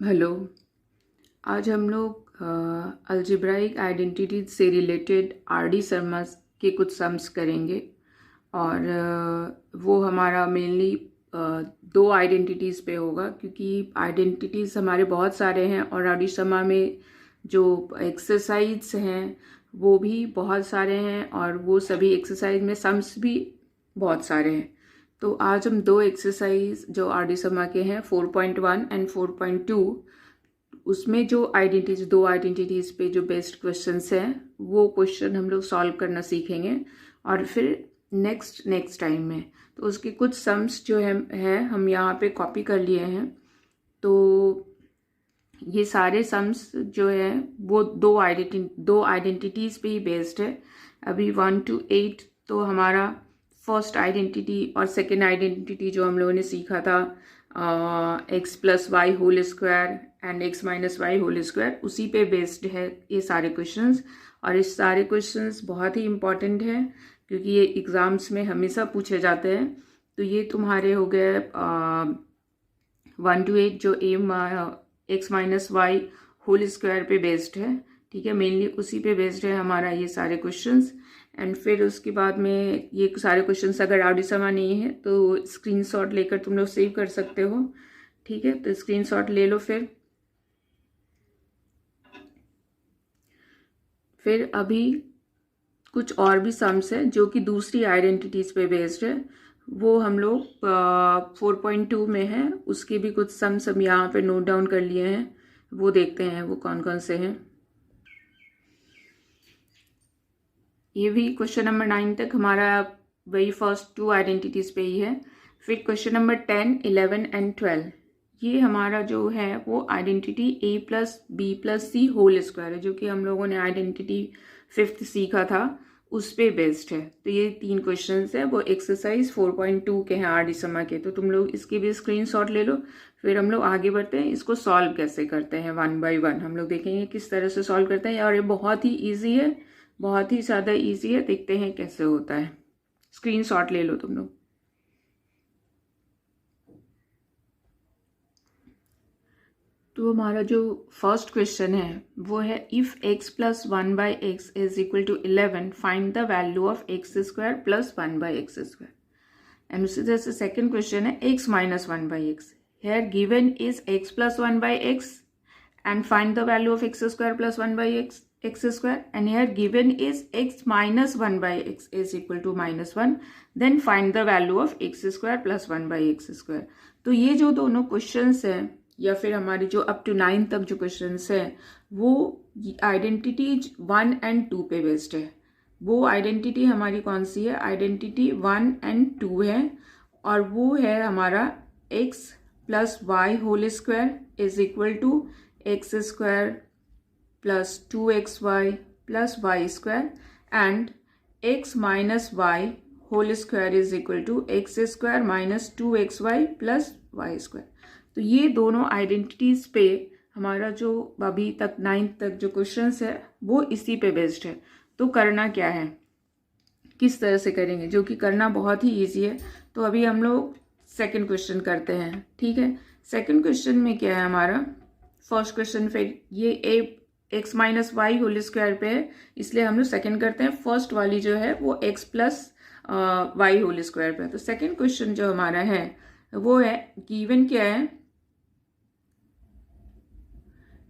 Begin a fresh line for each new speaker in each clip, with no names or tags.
Hello. आज हम लोग अलजेब्राइक आइडेंटिटी से रिलेटेड आर.डी. शर्मा के कुछ सम्स करेंगे और वो हमारा मेनली दो आइडेंटिटीज़ पे होगा, क्योंकि आइडेंटिटीज़ हमारे बहुत सारे हैं और आर.डी. शर्मा में जो एक्सरसाइज हैं वो भी बहुत सारे हैं और वो सभी एक्सरसाइज में सम्स भी बहुत सारे हैं। तो आज हम दो एक्सरसाइज जो आर.डी. शर्मा के हैं 4.1 एंड 4.2, उसमें जो दो आइडेंटिटीज़ पे जो बेस्ट क्वेश्चंस हैं वो क्वेश्चन हम लोग सॉल्व करना सीखेंगे और फिर नेक्स्ट टाइम में तो उसके कुछ सम्स जो है हम यहाँ पे कॉपी कर लिए हैं। तो ये सारे सम्स जो है वो दो आइडेंटिटीज़ पे ही बेस्ड है। अभी 1 to 8 तो हमारा फर्स्ट आइडेंटिटी और सेकेंड आइडेंटिटी जो हम लोगों ने सीखा था x plus y whole square and x minus y whole square, उसी पे बेस्ड है ये सारे क्वेश्चंस। और इस सारे क्वेश्चंस बहुत ही इम्पॉर्टेंट हैं क्योंकि ये एग्ज़ाम्स में हमेशा पूछे जाते हैं। तो ये तुम्हारे हो गए 1 to 8 जो x minus y whole square पे बेस्ड है, ठीक है, मेनली उसी पे बेस्ड है हमारा ये सारे क्वेश्चंस। एंड फिर उसके बाद में ये सारे क्वेश्चंस अगर आर.डी. शर्मा नहीं है तो स्क्रीनशॉट लेकर तुम लोग सेव कर सकते हो, ठीक है। तो स्क्रीनशॉट ले लो। फिर अभी कुछ और भी सम्स है जो कि दूसरी आइडेंटिटीज़ पे बेस्ड है, वो हम लोग 4.2 में है, उसके भी कुछ सम्स हम यहाँ पे नोट डाउन कर लिए हैं, वो देखते हैं वो कौन कौन से हैं। ये भी क्वेश्चन नंबर 9 तक हमारा वही फर्स्ट टू आइडेंटिटीज़ पे ही है। फिर क्वेश्चन नंबर 10, 11 एंड 12 ये हमारा जो है वो identity a plus b plus c whole square है, जो कि हम लोगों ने आइडेंटिटी 5th सीखा था, उस पे बेस्ड है। तो ये 3 क्वेश्चंस है वो एक्सरसाइज 4.2 के हैं आर.डी. शर्मा के। तो तुम लोग इसकी भी स्क्रीनशॉट ले लो। फिर हम लोग आगे बढ़ते हैं, इसको सॉल्व कैसे करते हैं 1 by 1 हम लोग देखेंगे किस तरह से सॉल्व करते हैं। और ये बहुत ही ईजी है, बहुत ही ज़्यादा ईजी है, देखते हैं कैसे होता है। स्क्रीनशॉट ले लो तुम लोग। तो हमारा जो फर्स्ट क्वेश्चन है वो है if x plus 1 by x is equal to 11 find the value of x square plus 1 by x square. And उसी तरह से सेकेंड क्वेश्चन है x minus 1 by x. Here given is x plus 1 by x and find the value of x square plus 1 by x square, and here given is x minus 1 by x is equal to minus 1, then find the value of x square plus 1 by x square। तो ये जो दोनों questions हैं या फिर हमारे जो up to 9 तक जो क्वेश्चंस हैं वो आइडेंटिटी 1 and 2 पे बेस्ड है। वो आइडेंटिटी हमारी कौन सी है? आइडेंटिटी 1 and 2 है और वो है हमारा x plus y whole square is equal to x square plus 2xy plus y square and x minus y whole square is equal to x square minus 2xy plus y square. तो ये दोनों identities पे हमारा जो अभी तक 9th तक जो क्वेश्चंस है वो इसी पे बेस्ड है। तो करना क्या है, किस तरह से करेंगे, जो कि करना बहुत ही ईजी है। तो अभी हम लोग सेकेंड क्वेश्चन करते हैं, ठीक है। सेकेंड क्वेश्चन में क्या है हमारा, फर्स्ट क्वेश्चन फिर ये x minus y whole square पे है, इसलिए हम लोग सेकेंड करते हैं। फर्स्ट वाली जो है वो x plus y whole square पे है। तो सेकेंड क्वेश्चन जो हमारा है वो है गिवन क्या है,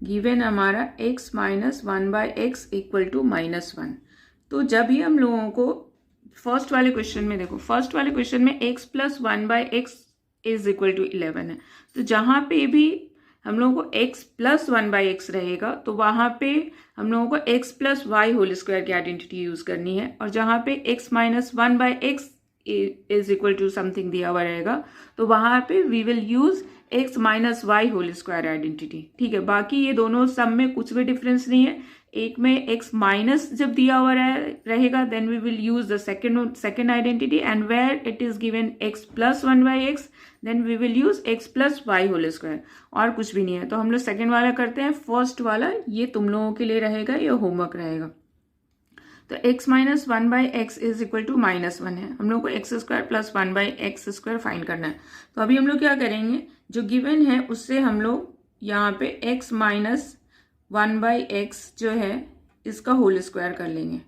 गिवन हमारा x minus 1 by x equal to minus 1। तो जब ही हम लोगों को फर्स्ट वाले क्वेश्चन में देखो, फर्स्ट वाले क्वेश्चन में x plus 1 by x is equal to 11 है। तो जहाँ पे भी हम लोगों को x प्लस 1 बाई एक्स रहेगा तो वहाँ पे हम लोगों को x plus y whole square की आइडेंटिटी यूज करनी है, और जहाँ पे x minus 1 by x is equal to something दिया हुआ रहेगा तो वहाँ पे we will use x minus y whole square identity, ठीक है। बाकी ये दोनों सब में कुछ भी डिफरेंस नहीं है। एक में x माइनस जब दिया हुआ रहेगा then we will use the second identity, and where it is given x plus 1 by x then we will use x plus y whole square, और कुछ भी नहीं है। तो हम लोग सेकेंड वाला करते हैं। फर्स्ट वाला ये तुम लोगों के लिए रहेगा, ये होमवर्क रहेगा। तो x minus 1 by x is equal to minus 1 है, हम लोग को x square plus 1 by x square find करना है। तो अभी हम लोग क्या करेंगे, जो गिवन है उससे हम लोग यहाँ पे x माइनस 1/x जो है इसका होल स्क्वायर कर लेंगे,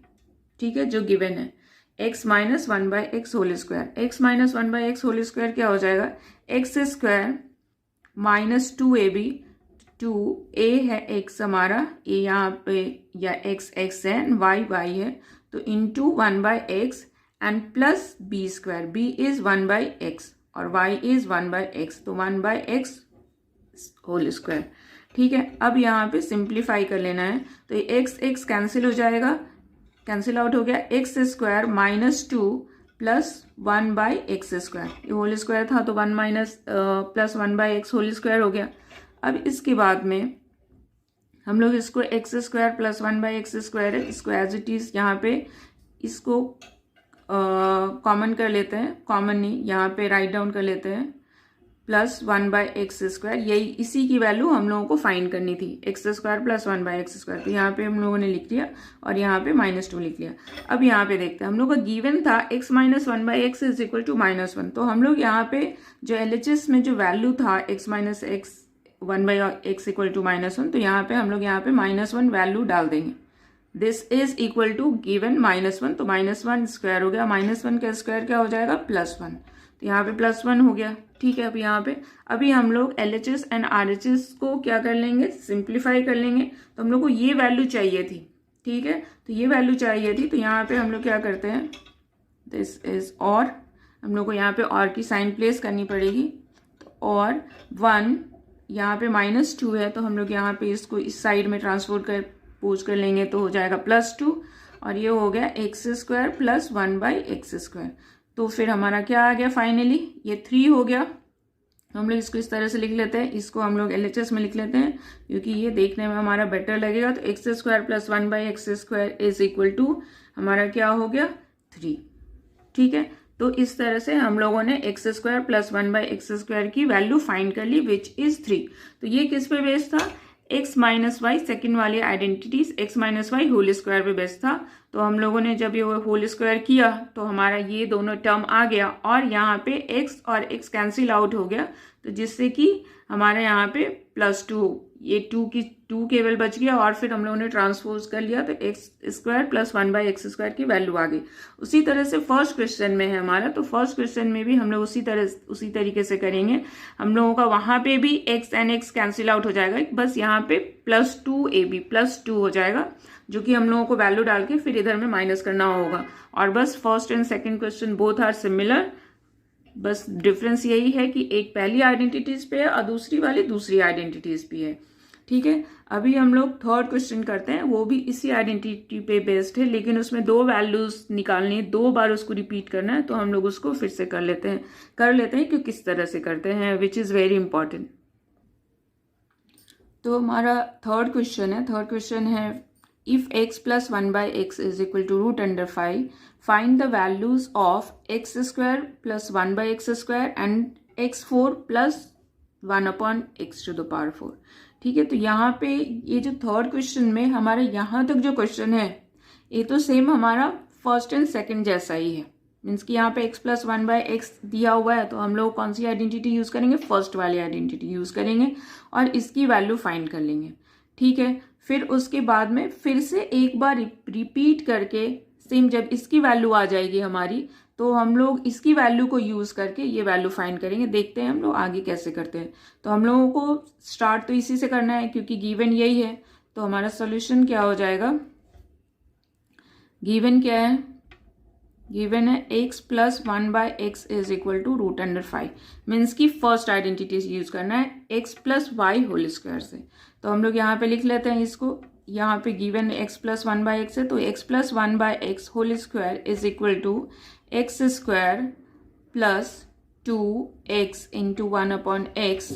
ठीक है, जो गिवन है x minus 1/x whole square. x minus 1/x whole square क्या हो जाएगा, x square minus 2ab, 2a है x हमारा, a यहाँ पे या x x है, y y है, तो into 1/x and plus b square, b is 1/x और y इज 1/x, तो 1/x होल स्क्वायर, ठीक है। अब यहाँ पे सिंप्लीफाई कर लेना है, तो ये x x कैंसिल हो जाएगा, कैंसिल आउट हो गया, x square minus 2 plus 1/x square, ये होल स्क्वायर था तो 1 minus plus 1/x whole square हो गया। अब इसके बाद में हम लोग इसको x square plus 1/x square है, इसको एज इट इज यहाँ पे इसको कॉमन कर लेते हैं, कॉमन नहीं यहाँ पे राइट डाउन कर लेते हैं, प्लस 1/x स्क्वायर, यही इसी की वैल्यू हम लोगों को फाइंड करनी थी, x square plus 1/x square, तो यहाँ पे हम लोगों ने लिख लिया और यहाँ पे -2 लिख लिया। अब यहाँ पे देखते हैं, हम लोग का गिवन था x minus 1/x is equal to -1, तो हम लोग यहाँ पे जो LHS में जो वैल्यू था x minus 1/x equal to -1, तो यहाँ पे हम लोग यहाँ पे -1 वैल्यू डाल देंगे। This is equal to given -1, तो -1 स्क्वायर हो गया, -1 का स्क्वायर क्या हो जाएगा, +1, तो यहाँ पे +1 हो गया, ठीक है। अब यहाँ पे अभी हम लोग LHS एंड RHS को क्या कर लेंगे, सिंप्लीफाई कर लेंगे, तो हम लोग को ये वैल्यू चाहिए थी, ठीक है, तो ये वैल्यू चाहिए थी, तो यहाँ पे हम लोग क्या करते हैं, दिस इज और, हम लोग को यहाँ पे और की साइन प्लेस करनी पड़ेगी, तो और 1 यहाँ पे -2 है, तो हम लोग यहाँ पे इसको इस साइड में ट्रांसपोज कर लेंगे, तो हो जाएगा +2 और ये हो गया x square plus 1/x square. तो फिर हमारा क्या आ गया, फाइनली ये 3 हो गया। हम लोग इसको इस तरह से लिख लेते हैं, इसको हम लोग LHS में लिख लेते हैं क्योंकि ये देखने में हमारा बेटर लगेगा। तो x square plus 1/x square is equal to हमारा क्या हो गया, 3, ठीक है। तो इस तरह से हम लोगों ने x square plus 1/x square की वैल्यू फाइंड कर ली, विच इज 3। तो ये किस पे बेस्ड था, x माइनस वाई, सेकेंड वाली identities x minus y whole square पे बेस्ड था। तो हम लोगों ने जब ये होल स्क्वायर किया तो हमारा ये दोनों टर्म आ गया और यहाँ पे x और x कैंसिल आउट हो गया, तो जिससे कि हमारे यहाँ पे +2, ये 2 केवल बच गया और फिर हम लोगों ने ट्रांसपोज कर लिया, तो x square plus 1/x square की वैल्यू आ गई। उसी तरह से फर्स्ट क्वेश्चन में है हमारा, तो फर्स्ट क्वेश्चन में भी हम लोग उसी तरीके से करेंगे। हम लोगों का वहां पे भी x and x cancel out हो जाएगा, बस यहाँ पे +2ab +2 हो जाएगा, जो कि हम लोगों को वैल्यू डाल के फिर इधर में माइनस करना होगा। और बस first and second question both are similar, बस डिफरेंस यही है कि एक पहली आइडेंटिटीज पे है और दूसरी वाली दूसरी आइडेंटिटीज पे है, ठीक है। अभी हम लोग थर्ड क्वेश्चन करते हैं, वो भी इसी आइडेंटिटी पे बेस्ड है, लेकिन उसमें 2 वैल्यूज निकालनी है, 2 बार उसको रिपीट करना है, तो हम लोग उसको फिर से कर लेते हैं कि किस तरह से करते हैं, विच इज वेरी इंपॉर्टेंट। तो हमारा थर्ड क्वेश्चन है if x plus 1/x is equal to √5, find the values of x square plus 1/x square and x4 plus 1/x to the power 4, ठीक है। तो यहाँ पे ये जो थर्ड क्वेश्चन में हमारे यहाँ तक जो क्वेश्चन है ये तो सेम हमारा फर्स्ट एंड सेकंड जैसा ही है, मीन्स कि यहाँ पे x plus 1/x दिया हुआ है, तो हम लोग कौन सी आइडेंटिटी यूज करेंगे, फर्स्ट वाली आइडेंटिटी यूज करेंगे और इसकी वैल्यू फाइंड कर लेंगे, ठीक है। फिर उसके बाद में फिर से एक बार रिपीट करके सेम, जब इसकी वैल्यू आ जाएगी हमारी, तो हम लोग इसकी वैल्यू को यूज करके ये वैल्यू फाइंड करेंगे। देखते हैं हम लोग आगे कैसे करते हैं। तो हम लोगों को स्टार्ट तो इसी से करना है क्योंकि गिवन यही है। तो हमारा सोल्यूशन क्या हो जाएगा, गिवन क्या है, गिवन है x plus 1/x is equal to √5, means की फर्स्ट आइडेंटिटी यूज करना है x plus y whole square से। तो हम लोग यहाँ पे लिख लेते हैं इसको, यहाँ पे गिवन x प्लस 1/x है, तो x plus 1/x whole square is equal to x square plus 2x into 1/x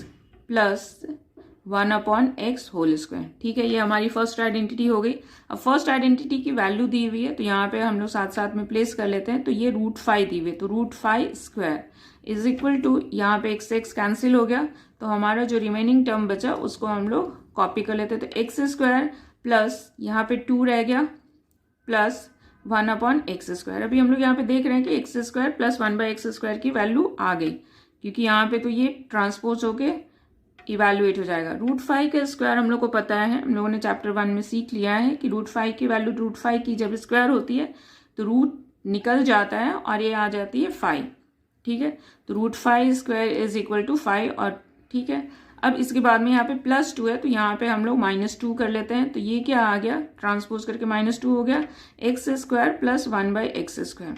plus 1/x whole square, ठीक है। ये हमारी फर्स्ट आइडेंटिटी हो गई। अब फर्स्ट आइडेंटिटी की वैल्यू दी हुई है, तो यहाँ पे हम लोग साथ साथ में प्लेस कर लेते हैं। तो ये √5 दी हुई है, तो √5 स्क्वायर इज इक्वल टू, यहाँ पे x कैंसिल हो गया, तो हमारा जो रिमेनिंग टर्म बचा उसको हम लोग कॉपी कर लेते हैं। तो एक्स स्क्वायर प्लस यहाँ पे 2 रह गया प्लस 1/x स्क्वायर। अभी हम लोग यहाँ पे देख रहे हैं कि x square plus 1/x square की वैल्यू आ गई, क्योंकि यहाँ पे तो ये ट्रांसपोज होके इवैल्यूएट हो जाएगा। √5 का स्क्वायर हम लोग को पता है, हम लोगों ने चैप्टर 1 में सीख लिया है कि √5 की वैल्यू √5 की जब स्क्वायर होती है तो रूट निकल जाता है और ये आ जाती है 5। ठीक है, तो √5 स्क्वायर इज इक्वल टू 5। और ठीक है, अब इसके बाद में यहाँ पे +2 है तो यहाँ पे हम लोग -2 कर लेते हैं। तो ये क्या आ गया, ट्रांसपोज करके -2 हो गया, x² + 1/x²।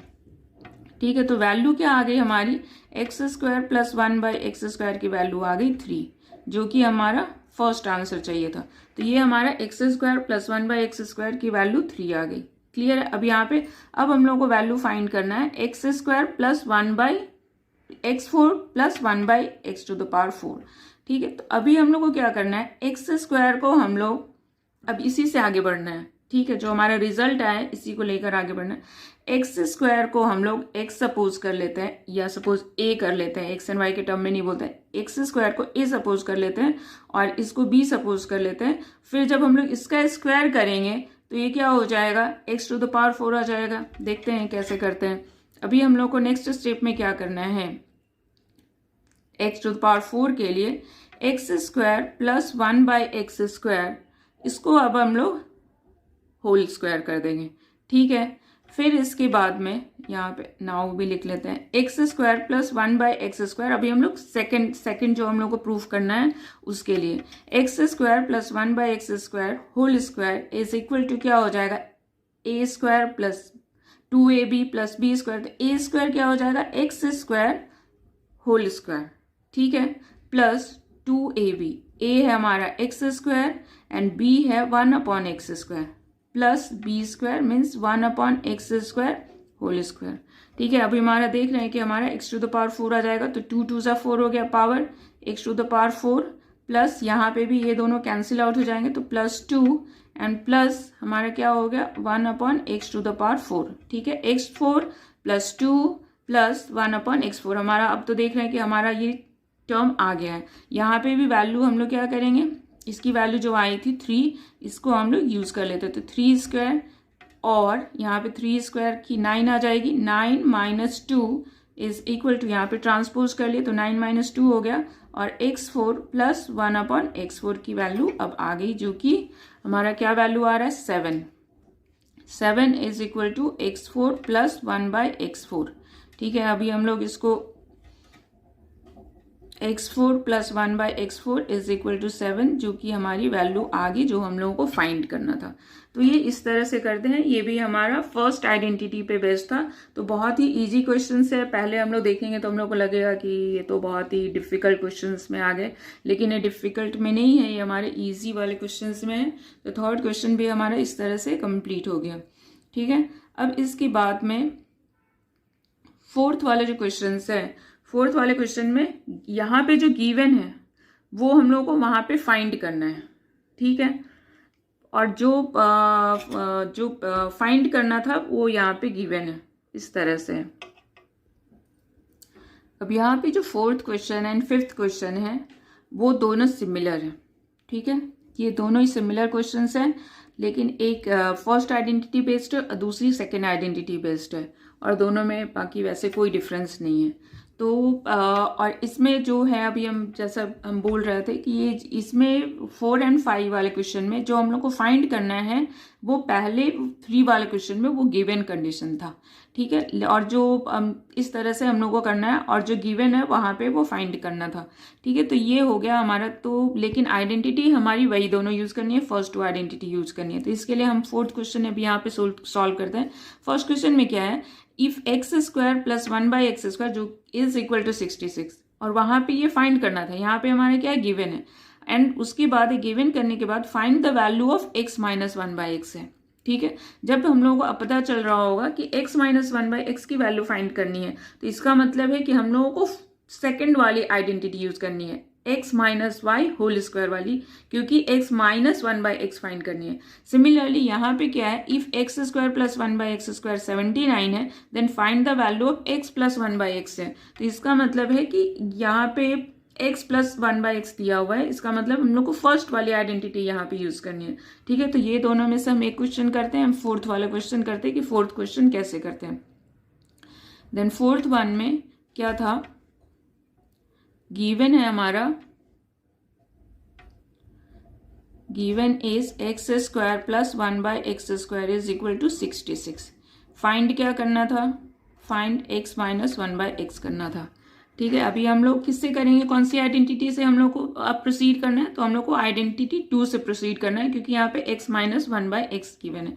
ठीक है, तो वैल्यू क्या आ गई हमारी, x² + 1/x² की वैल्यू आ गई 3, जो कि हमारा फर्स्ट आंसर चाहिए था। तो ये हमारा x² + 1/x² की वैल्यू 3 आ गई। क्लियर है। अब यहाँ पे अब हम लोग को वैल्यू फाइंड करना है x² + 1/x4 + 1/x⁴। ठीक है, तो अभी हम लोग को क्या करना है, x² को हम लोग अब इसी से आगे बढ़ना है। ठीक है, जो हमारा रिजल्ट आया है इसी को लेकर आगे बढ़ना है। x² को हम लोग x सपोज कर लेते हैं या सपोज a कर लेते हैं, x एंड y के टर्म में नहीं बोलते हैं। x² को a सपोज कर लेते हैं और इसको b सपोज कर लेते हैं। फिर जब हम लोग इसका स्क्वायर करेंगे तो ये क्या हो जाएगा, x⁴ आ जाएगा। देखते हैं कैसे करते हैं। अभी हम लोग को नेक्स्ट स्टेप में क्या करना है, x⁴ के लिए x² + 1/x², इसको अब हम लोग होल स्क्वायर कर देंगे। ठीक है, फिर इसके बाद में यहाँ पे नाउ भी लिख लेते हैं x² + 1/x²। अभी हम लोग सेकंड जो हम लोग को प्रूफ करना है उसके लिए x² + 1/x² whole square is equal to क्या हो जाएगा, a² + 2ab + b²। तो a² क्या हो जाएगा, x² होल स्क्वायर। ठीक है, प्लस 2ab, a है हमारा x² एंड b है 1/x² plus b² means 1/x² whole square. ठीक है, अभी हमारा देख रहे हैं कि हमारा x⁴ आ जाएगा। तो 2 2 4 हो गया पावर x⁴, प्लस यहाँ पे भी ये दोनों कैंसिल आउट हो जाएंगे तो +2 एंड प्लस हमारा क्या हो गया 1/x⁴। ठीक है, x4 + 2 + 1/x4 हमारा अब तो देख रहे हैं कि हमारा ये टर्म आ गया है। यहाँ पे भी वैल्यू हम लोग क्या करेंगे, इसकी वैल्यू जो आई थी 3, इसको हम लोग यूज कर लेते हैं। तो 3² और यहाँ पे 3² की 9 आ जाएगी, 9 - 2 इज इक्वल टू, यहाँ पे ट्रांसपोज कर लिए तो 9 - 2 हो गया और x4 + 1/x4 की वैल्यू अब आ गई, जो कि हमारा क्या वैल्यू आ रहा है 7। 7 is equal to x4 + 1/x4। ठीक है, अभी हम लोग इसको x4 + 1/x4 is equal to 7, जो कि हमारी वैल्यू आ गई जो हम लोगों को फाइंड करना था। तो ये इस तरह से करते हैं। ये भी हमारा फर्स्ट आइडेंटिटी पे बेस्ड था। तो बहुत ही इजी क्वेश्चंस है। पहले हम लोग देखेंगे तो हम लोग को लगेगा कि ये तो बहुत ही डिफिकल्ट क्वेश्चंस में आ गए, लेकिन ये डिफिकल्ट में नहीं है, ये हमारे ईजी वाले क्वेश्चंस में है। तो थर्ड क्वेश्चन भी हमारा इस तरह से कंप्लीट हो गया। ठीक है, अब इसके बाद में फोर्थ वाले जो क्वेश्चन है, फोर्थ वाले क्वेश्चन में यहाँ पे जो गिवन है वो हम लोग को वहां पे फाइंड करना है। ठीक है, और जो फाइंड करना था वो यहाँ पे गिवन है इस तरह से। अब यहाँ पे जो fourth question and fifth question है वो दोनों सिमिलर है। ठीक है, ये दोनों ही सिमिलर क्वेश्चंस हैं, लेकिन एक फर्स्ट आइडेंटिटी बेस्ड है और दूसरी सेकेंड आइडेंटिटी बेस्ड है, और दोनों में बाकी वैसे कोई डिफरेंस नहीं है। तो और इसमें जो है अभी हम जैसा हम बोल रहे थे कि ये इसमें 4 और 5 वाले क्वेश्चन में जो हम लोग को फाइंड करना है वो पहले 3 वाले क्वेश्चन में वो गिवन कंडीशन था। ठीक है, और जो इस तरह से हम लोग को करना है और जो गिवन है वहां पे वो फाइंड करना था। ठीक है, तो ये हो गया हमारा। तो लेकिन आइडेंटिटी हमारी वही दोनों यूज करनी है, फर्स्ट 2 आइडेंटिटी यूज करनी है। तो इसके लिए हम फोर्थ क्वेश्चन अभी यहाँ पे सॉल्व करते हैं। फर्स्ट क्वेश्चन में क्या है, इफ x² + 1/x² जो इज इक्वल टू 66, और वहां पे ये फाइंड करना था। यहाँ पे हमारे क्या है, गिवन है, एंड उसके बाद गिवन करने के बाद find the value of x - 1/x है। ठीक है, जब हम लोगों को पता चल रहा होगा कि x - 1/x की वैल्यू फाइंड करनी है, तो इसका मतलब है कि हम लोगों को सेकेंड वाली आइडेंटिटी यूज करनी है, x - y होल स्क्वायर वाली, क्योंकि x - 1/x फाइंड करनी है। सिमिलरली यहाँ पे क्या है, इफ x² + 1/x² 79 है, then find the value of x + 1/x है। तो इसका मतलब है कि यहाँ पे x + 1/x दिया हुआ है, इसका मतलब हम लोग को फर्स्ट वाली आइडेंटिटी यहाँ पे यूज करनी है। ठीक है, तो ये दोनों में से हम एक क्वेश्चन करते हैं, हम फोर्थ वाला क्वेश्चन करते हैं कि फोर्थ क्वेश्चन कैसे करते हैं। देन फोर्थ वन में क्या था, गिवन है हमारा given is x square plus 1/x square is equal to 66। Find क्या करना था, फाइंड x माइनस 1/x करना था। ठीक है, अभी हम लोग किससे करेंगे, कौन सी आइडेंटिटी से हम लोग को अब प्रोसीड करना है, तो हम लोग को आइडेंटिटी 2 से प्रोसीड करना है, क्योंकि यहाँ पे x माइनस 1/x गिवन है।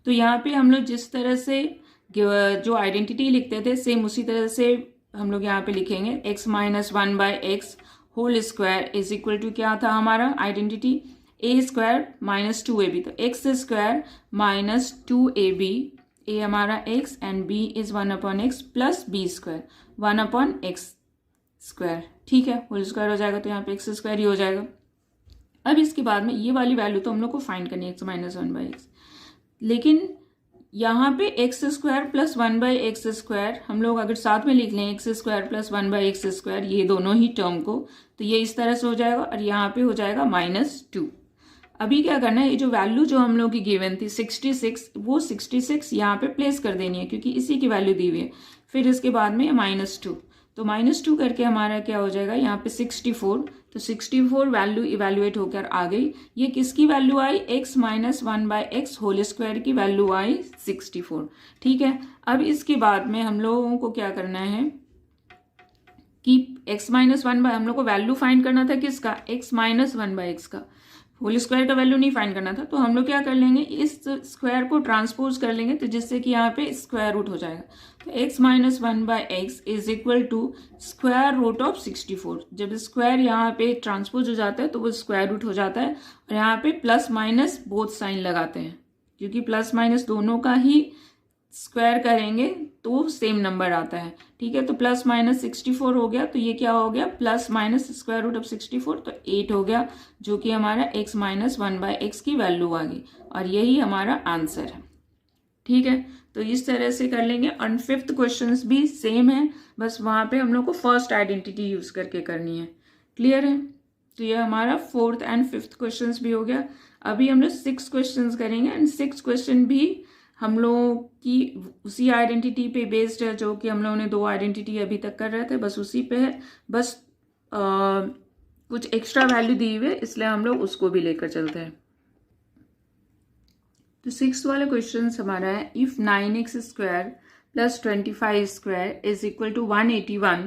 तो यहाँ पे हम लोग जिस तरह से जो आइडेंटिटी लिखते थे सेम उसी तरह से हम लोग यहाँ पे लिखेंगे। x minus 1/x whole square is equal to क्या था हमारा identity, a square minus 2ab, तो x square minus 2ab, a हमारा x and b is 1/x plus b square 1/x square. ठीक है, होल स्क्वायर हो जाएगा तो यहाँ पे एक्स स्क्वायर ही हो जाएगा। अब इसके बाद में ये वाली वैल्यू तो हम लोग को फाइंड करनी है x माइनस 1/x, लेकिन यहाँ पे x square plus 1/x square हम लोग अगर साथ में लिख लें x square plus 1/x square ये दोनों ही टर्म को, तो ये इस तरह से हो जाएगा और यहाँ पे हो जाएगा -2। अभी क्या करना है, ये जो वैल्यू जो हम लोग की गिवन थी 66, वो 66 यहाँ पे प्लेस कर देनी है क्योंकि इसी की वैल्यू दी हुई है। फिर इसके बाद में -2, तो -2 करके हमारा क्या हो जाएगा यहाँ पे 64, तो 64 वैल्यू इवेल्युएट होकर आ गई। ये किसकी वैल्यू आई, x minus 1/x whole square की वैल्यू आई 64। ठीक है, अब इसके बाद में हम लोगों को क्या करना है कि x माइनस 1 हम लोग को वैल्यू फाइंड करना था किसका, x माइनस 1/x का, होल स्क्वायर का वैल्यू नहीं फाइंड करना था। तो हम लोग क्या कर लेंगे, इस स्क्वायर को ट्रांसपोज कर लेंगे, तो जिससे कि यहाँ पे स्क्वायर रूट हो जाएगा। तो x minus 1/x is equal to square root of 64। जब स्क्वायर यहाँ पे ट्रांसपोज हो जाता है तो वो स्क्वायर रूट हो जाता है, और यहाँ पे प्लस माइनस बोथ साइन लगाते हैं, क्योंकि प्लस माइनस दोनों का ही स्क्वायर करेंगे तो सेम नंबर आता है। ठीक है, तो प्लस माइनस 64 हो गया, तो ये क्या हो गया, plus minus square root of 64, तो 8 हो गया, जो कि हमारा x माइनस 1/x की वैल्यू आ गई, और यही हमारा आंसर है। ठीक है, तो इस तरह से कर लेंगे। और 5th क्वेश्चन भी सेम है, बस वहां पे हम लोग को फर्स्ट आइडेंटिटी यूज करके करनी है। क्लियर है, तो ये हमारा 4th एंड 5th क्वेश्चन भी हो गया। अभी हम लोग 6 क्वेश्चन करेंगे, एंड 6 क्वेश्चन भी हम लोग की उसी आइडेंटिटी पे बेस्ड है जो कि हम लोगों ने 2 आइडेंटिटी अभी तक कर रहे थे, बस उसी पे है, बस कुछ एक्स्ट्रा वैल्यू दी हुई है, इसलिए हम लोग उसको भी लेकर चलते हैं। तो 6th वाला क्वेश्चन हमारा है, if 9x square plus 25 square is equal to 181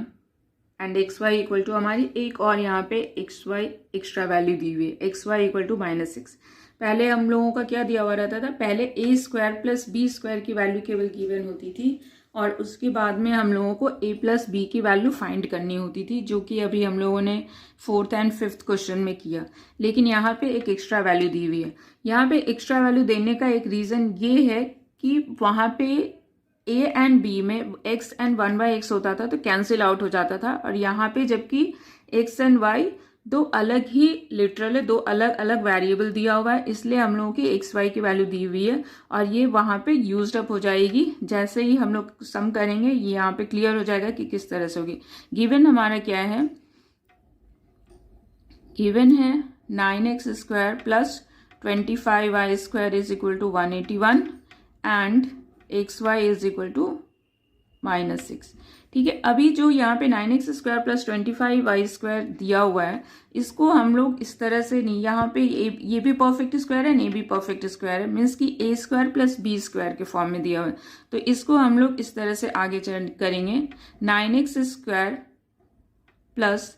and xy equal to हमारी एक और यहाँ पे xy एक्स्ट्रा वैल्यू दी हुई है, xy इक्वल टू -6। पहले हम लोगों का क्या दिया हुआ रहता था, पहले a square plus b square की वैल्यू केवल गिवन होती थी, और उसके बाद में हम लोगों को a प्लस b की वैल्यू फाइंड करनी होती थी, जो कि अभी हम लोगों ने 4th एंड 5th क्वेश्चन में किया। लेकिन यहाँ पे एक एक्स्ट्रा वैल्यू दी हुई है। यहाँ पे एक्स्ट्रा वैल्यू देने का एक रीज़न ये है कि वहाँ पे a एंड b में x एंड 1/x होता था तो कैंसिल आउट हो जाता था, और यहाँ पे जबकि x एंड y दो अलग ही लिटरल है, दो अलग अलग वेरिएबल दिया हुआ है, इसलिए हम लोगों की एक्स वाई की वैल्यू दी हुई है, और ये वहां पे यूज्ड अप हो जाएगी। जैसे ही हम लोग सम करेंगे ये यहाँ पे क्लियर हो जाएगा कि किस तरह से होगी। गिवन हमारा क्या है, गिवन है 9x square plus 25y square is equal to 181 and xy is equal to -6। ठीक है, अभी जो यहाँ पे 9x square plus 25y square दिया हुआ है, इसको हम लोग इस तरह से नहीं, यहाँ पे ये भी परफेक्ट स्क्वायर है, ये भी परफेक्ट स्क्वायर है, मीन्स कि a square plus b square के फॉर्म में दिया हुआ है, तो इसको हम लोग इस तरह से आगे करेंगे। 9x square plus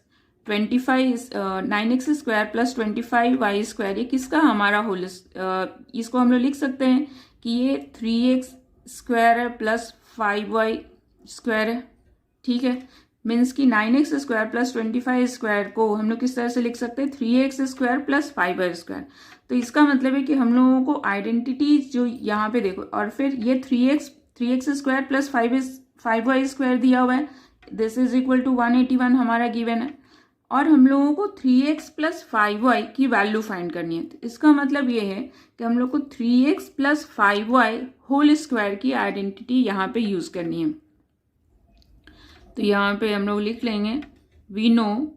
9x square plus 25y square, ये किसका हमारा होल, इसको हम लोग लिख सकते हैं कि ये 3x स्क्वायर है प्लस 5y स्क्वायर है। ठीक है, मीन्स कि 9x स्क्वायर प्लस 25 स्क्वायर को हम लोग किस तरह से लिख सकते हैं, 3x square plus 5y square. तो इसका मतलब है कि हम लोगों को आइडेंटिटी जो यहाँ पे देखो, और फिर ये 3x square plus 5y square दिया हुआ है, दिस इज इक्वल टू 181 हमारा गिवन है, और हम लोगों को 3x प्लस 5y की वैल्यू फाइंड करनी है। तो इसका मतलब ये है कि हम लोग को 3x plus 5y whole square की आइडेंटिटी यहाँ पे यूज करनी है। तो यहाँ पे हम लोग लिख लेंगे, we know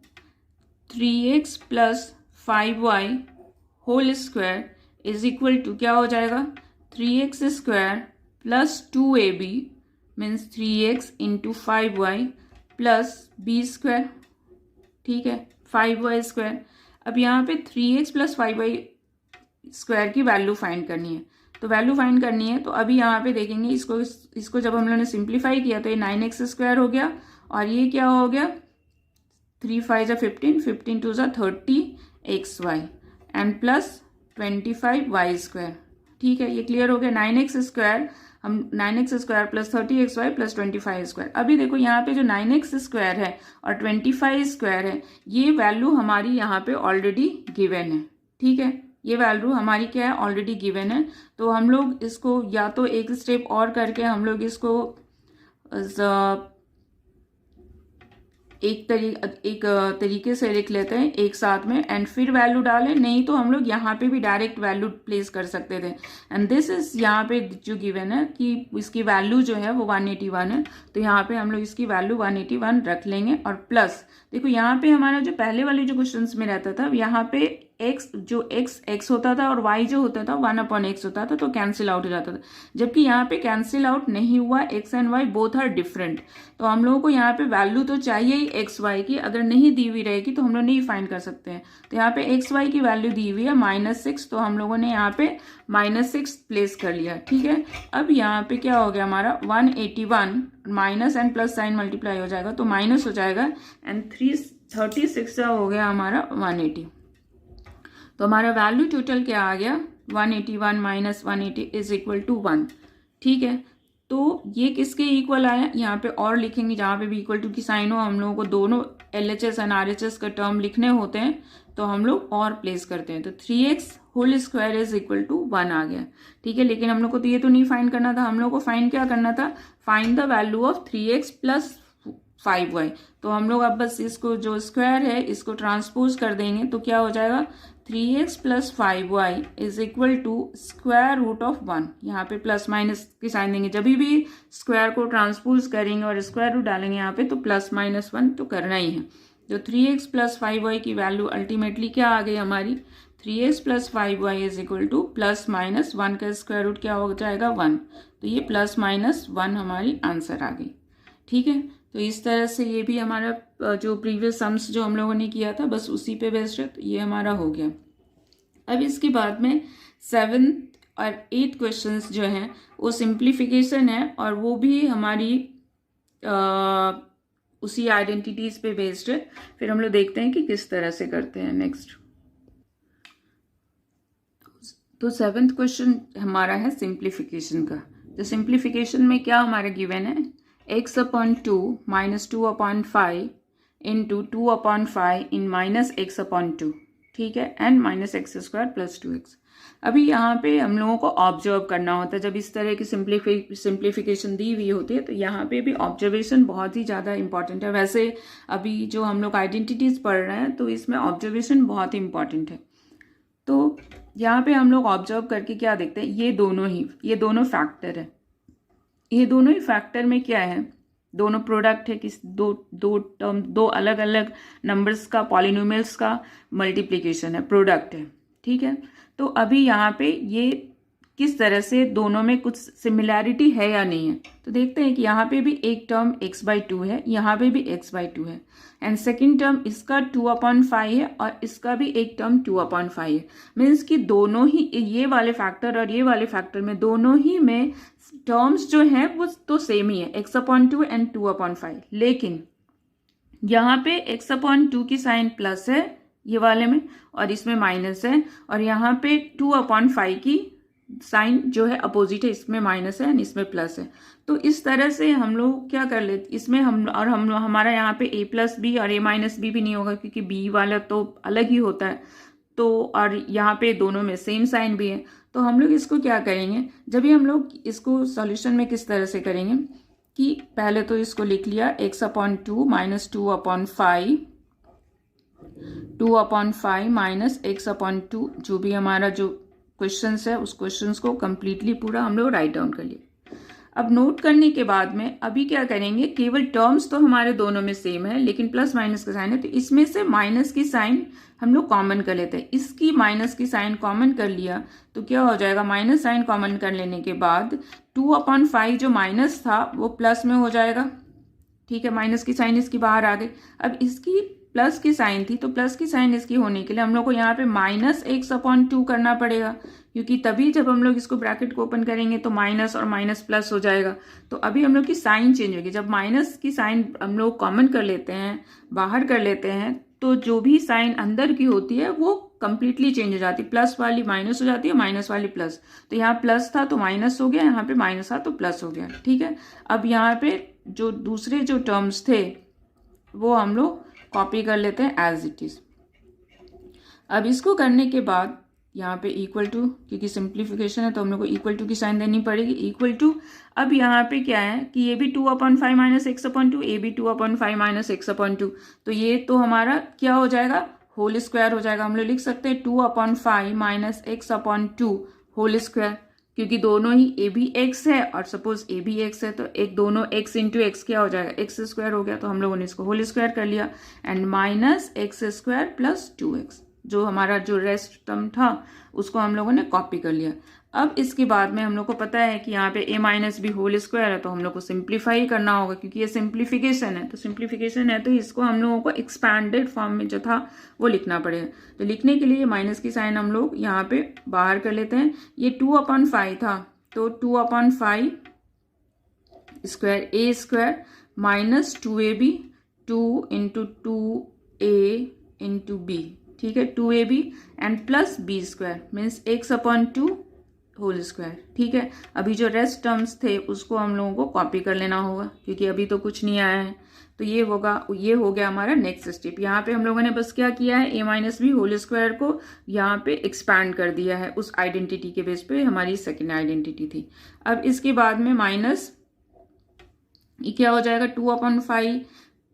3x plus 5y whole square is equal to क्या हो जाएगा, 3x square plus 2ab means 3x into 5y plus b square. ठीक है, 5y स्क्वायर। अब यहाँ पे 3x प्लस 5y स्क्वायर की वैल्यू फाइंड करनी है। तो वैल्यू फाइंड करनी है तो अभी यहाँ पे देखेंगे इसको जब हम लोगों ने सिंप्लीफाई किया तो ये 9x² हो गया और ये क्या हो गया 3 5 जा 15, 15 2 जा 30xy एंड प्लस 25y²। ठीक है, ये क्लियर हो गया। 9x² हम 9x² plus 30xy plus 25y²। अभी देखो यहाँ पे जो 9x² है और 25 है ये वैल्यू हमारी यहाँ पे ऑलरेडी गिवन है। ठीक है, ये वैल्यू हमारी क्या है ऑलरेडी गिवन है। तो हम लोग इसको या तो एक स्टेप और करके हम लोग इसको एक तरीके से लिख लेते हैं एक साथ में एंड फिर वैल्यू डालें, नहीं तो हम लोग यहाँ पे भी डायरेक्ट वैल्यू प्लेस कर सकते थे। एंड दिस इज यहाँ पे जो गिवन है कि इसकी वैल्यू जो है वो 181 है, तो यहाँ पे हम लोग इसकी वैल्यू 181 रख लेंगे। और प्लस देखो यहाँ पे हमारा जो पहले वाले जो क्वेश्चन में रहता था यहाँ पे x होता था और y जो होता था 1/x होता था, तो कैंसिल आउट हो जाता था। जबकि यहाँ पे कैंसिल आउट नहीं हुआ, x and y both are different. तो हम लोगों को यहाँ पे वैल्यू तो चाहिए ही x y की, अगर नहीं दी हुई रहेगी तो हम लोग नहीं फाइंड कर सकते हैं। तो यहाँ पे x y की वैल्यू दी हुई है -6, तो हम लोगों ने यहाँ पे -6 प्लेस कर लिया। ठीक है, अब यहाँ पे क्या हो गया हमारा 181 minus and plus sign multiply हो जाएगा तो माइनस हो जाएगा एंड 36 हो गया हमारा 180। तो हमारा वैल्यू टोटल क्या आ गया 181 माइनस 180 इज इक्वल टू 1। ठीक है, तो ये किसके इक्वल आया यहाँ पे और लिखेंगे, जहाँ पे भी इक्वल टू की साइन हो हम लोगों को दोनों LHS एंड RHS का टर्म लिखने होते हैं, तो हम लोग और प्लेस करते हैं। तो 3x whole square is equal to 1 आ गया। ठीक है, लेकिन हम लोग को तो ये तो नहीं फाइंड करना था, हम लोग को फाइंड क्या करना था, find the value of 3x plus 5y। तो हम लोग अब बस इसको जो स्क्वायर है इसको ट्रांसपोज कर देंगे, तो क्या हो जाएगा 3x plus 5y is equal to square root of 1। यहाँ पे प्लस माइनस की साइन देंगे, जब भी स्क्वायर को ट्रांसपोज करेंगे और स्क्वायर रूट डालेंगे यहाँ पे तो +-1 तो करना ही है। तो 3x प्लस 5y की वैल्यू अल्टीमेटली क्या आ गई हमारी 3x plus 5y is equal to +-1 का स्क्वायर रूट क्या हो जाएगा 1। तो ये +-1 हमारी आंसर आ गई। ठीक है, तो इस तरह से ये भी हमारा जो प्रीवियस सम्स जो हम लोगों ने किया था बस उसी पे बेस्ड है, तो ये हमारा हो गया। अब इसके बाद में 7th और 8th क्वेश्चंस जो हैं वो सिंप्लीफिकेशन है और वो भी हमारी उसी आइडेंटिटीज पे बेस्ड है। फिर हम लोग देखते हैं कि किस तरह से करते हैं नेक्स्ट। तो 7th क्वेश्चन हमारा है सिंप्लीफिकेशन का। तो सिंप्लीफिकेशन में क्या हमारा गिवन है x/2 माइनस 2/5 इंटू 2/5 इन माइनस x/2। ठीक है, एंड -x² प्लस 2x। अभी यहाँ पे हम लोगों को ऑब्जर्व करना होता है जब इस तरह की सिंप्लीफिकेशन दी हुई होती है, तो यहाँ पे भी ऑब्जर्वेशन बहुत ही ज़्यादा इंपॉर्टेंट है। वैसे अभी जो हम लोग आइडेंटिटीज पढ़ रहे हैं तो इसमें ऑब्जर्वेशन बहुत ही इंपॉर्टेंट है। तो यहाँ पे हम लोग ऑब्जर्व करके क्या देखते हैं, ये दोनों फैक्टर है। ये दोनों ही फैक्टर में क्या है, दोनों प्रोडक्ट है, किस दो अलग अलग नंबर्स का पॉलिनोमियल्स का मल्टीप्लिकेशन है, प्रोडक्ट है। ठीक है, तो अभी यहाँ पे ये किस तरह से दोनों में कुछ सिमिलैरिटी है या नहीं है, तो देखते हैं कि यहाँ पे भी एक टर्म x/2 है, यहाँ पे भी x/2 है एंड सेकेंड टर्म इसका 2/5 है और इसका भी एक टर्म 2/5 है। मीन्स कि दोनों ही ये वाले फैक्टर और ये वाले फैक्टर में दोनों ही में टर्म्स जो हैं वो तो सेम ही है x/2 एंड 2/5, लेकिन यहाँ पे x/2 की साइन प्लस है ये वाले में और इसमें माइनस है, और यहाँ पे 2/5 की साइन जो है अपोजिट है, इसमें माइनस है एंड इसमें प्लस है। तो इस तरह से हम लोग क्या कर लेते, इसमें हमारा यहाँ पे a+b और a-b भी नहीं होगा क्योंकि b वाला तो अलग ही होता है, तो और यहाँ पे दोनों में सेम साइन भी है। तो हम लोग इसको क्या करेंगे, जब भी हम लोग इसको सॉल्यूशन में किस तरह से करेंगे कि पहले तो इसको लिख लिया x/2 माइनस 2/5 माइनस x/2, जो भी हमारा जो क्वेश्चंस है उस क्वेश्चंस को कंप्लीटली पूरा हम लोग राइट डाउन कर लिए। अब नोट करने के बाद में अभी क्या करेंगे, केवल टर्म्स तो हमारे दोनों में सेम है लेकिन प्लस माइनस का साइन है, तो इसमें से माइनस की साइन हम लोग कॉमन कर लेते हैं। इसकी माइनस की साइन कॉमन कर लिया तो क्या हो जाएगा, माइनस साइन कॉमन कर लेने के बाद 2/5 जो माइनस था वो प्लस में हो जाएगा। ठीक है, माइनस की साइन इसकी बाहर आ गई। अब इसकी प्लस की साइन थी, तो प्लस की साइन इसकी होने के लिए हम लोग को यहाँ पे -x/2 करना पड़ेगा, क्योंकि तभी जब हम लोग इसको ब्रैकेट को ओपन करेंगे तो माइनस और माइनस प्लस हो जाएगा। तो अभी हम लोग की साइन चेंज होगी। जब माइनस की साइन हम लोग कॉमन कर लेते हैं, बाहर कर लेते हैं, तो जो भी साइन अंदर की होती है वो कंप्लीटली चेंज हो जाती है। प्लस वाली माइनस हो जाती है, माइनस वाली प्लस। तो यहाँ प्लस था तो माइनस हो गया, यहाँ पे माइनस था तो प्लस हो गया। ठीक है, अब यहाँ पे जो दूसरे जो टर्म्स थे वो हम लोग कॉपी कर लेते हैं एज इट इज। अब इसको करने के बाद यहाँ पे इक्वल टू, क्योंकि सिंप्लीफिकेशन है तो हम लोग को इक्वल टू की साइन देनी पड़ेगी, इक्वल टू। अब यहाँ पे क्या है कि ये भी 2/5 माइनस x/2, ये भी 2/5 माइनस x/2, तो ये तो हमारा क्या हो जाएगा, होल स्क्वायर हो जाएगा। हम लोग लिख सकते हैं 2/5 माइनस x/2 होल स्क्वायर, क्योंकि दोनों ही ए भी एक्स है और सपोज ए भी एक्स है, तो एक दोनों x इंटू एक्स क्या हो जाएगा, एक्स स्क्वायर हो गया। तो हम लोगों ने इसको होल स्क्वायर कर लिया, and minus x² plus 2x, जो हमारा जो रेस्ट टर्म था उसको हम लोगों ने कॉपी कर लिया। अब इसके बाद में हम लोग को पता है कि यहाँ पे a minus b whole square है, तो हम लोग को सिंप्लीफाई करना होगा, क्योंकि ये सिंप्लीफिकेशन है। तो सिंप्लीफिकेशन है तो इसको हम लोगों को एक्सपैंडेड फॉर्म में जो था वो लिखना पड़ेगा। तो लिखने के लिए माइनस की साइन हम लोग यहाँ पे बाहर कर लेते हैं। ये 2/5 था, तो 2/5 square a square minus 2ab, 2 into 2a into b, ठीक है, 2ab and plus b square means x/2 whole square. ठीक है, अभी जो रेस्ट टर्म्स थे उसको हम लोगों को कॉपी कर लेना होगा, क्योंकि अभी तो कुछ नहीं आया है। तो ये होगा, ये हो गया हमारा नेक्स्ट स्टेप। यहाँ पे हम लोगों ने बस क्या किया है, a minus b whole square को यहाँ पे एक्सपैंड कर दिया है उस आइडेंटिटी के बेस पे, हमारी सेकेंड आइडेंटिटी थी। अब इसके बाद में माइनस ये क्या हो जाएगा, 2/5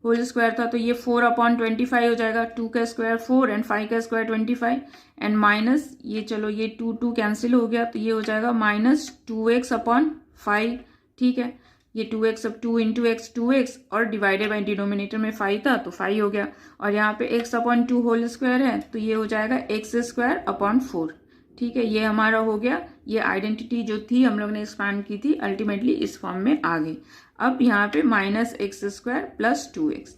होल स्क्वायर था, तो ये 4/25 हो जाएगा। 2 का स्क्वायर 4 एंड 5 का स्क्वायर 25, एंड माइनस ये चलो ये 2 कैंसिल हो गया, तो ये हो जाएगा माइनस 2x/5। ठीक है, ये 2x, अब 2 इंटू एक्स 2x और डिवाइडेड बाई डिनोमिनेटर में 5 था तो 5 हो गया, और यहाँ पे x/2 होल स्क्वायर है तो ये हो जाएगा x²/4। ठीक है, ये हमारा हो गया। ये आइडेंटिटी जो थी हम लोग ने एक्सपैंड की थी, अल्टीमेटली इस फॉर्म में आ गई। अब यहाँ पे -x² प्लस 2x।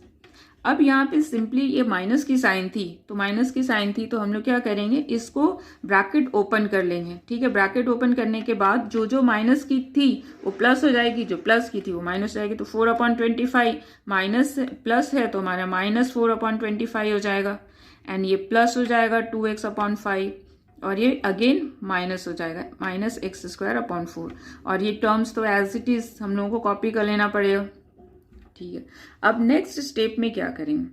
अब यहाँ पे सिंपली ये माइनस की साइन थी, तो माइनस की साइन थी तो हम लोग क्या करेंगे, इसको ब्रैकेट ओपन कर लेंगे। ठीक है, ब्रैकेट ओपन करने के बाद जो जो माइनस की थी वो प्लस हो जाएगी, जो प्लस की थी वो माइनस हो जाएगी। तो 4/25 माइनस प्लस है तो हमारा -4/25 हो जाएगा, एंड ये प्लस हो जाएगा 2x/5, और ये अगेन माइनस हो जाएगा -x²/4, और ये टर्म्स तो एज इट इज हम लोगों को कॉपी कर लेना पड़ेगा। ठीक है, अब नेक्स्ट स्टेप में क्या करेंगे,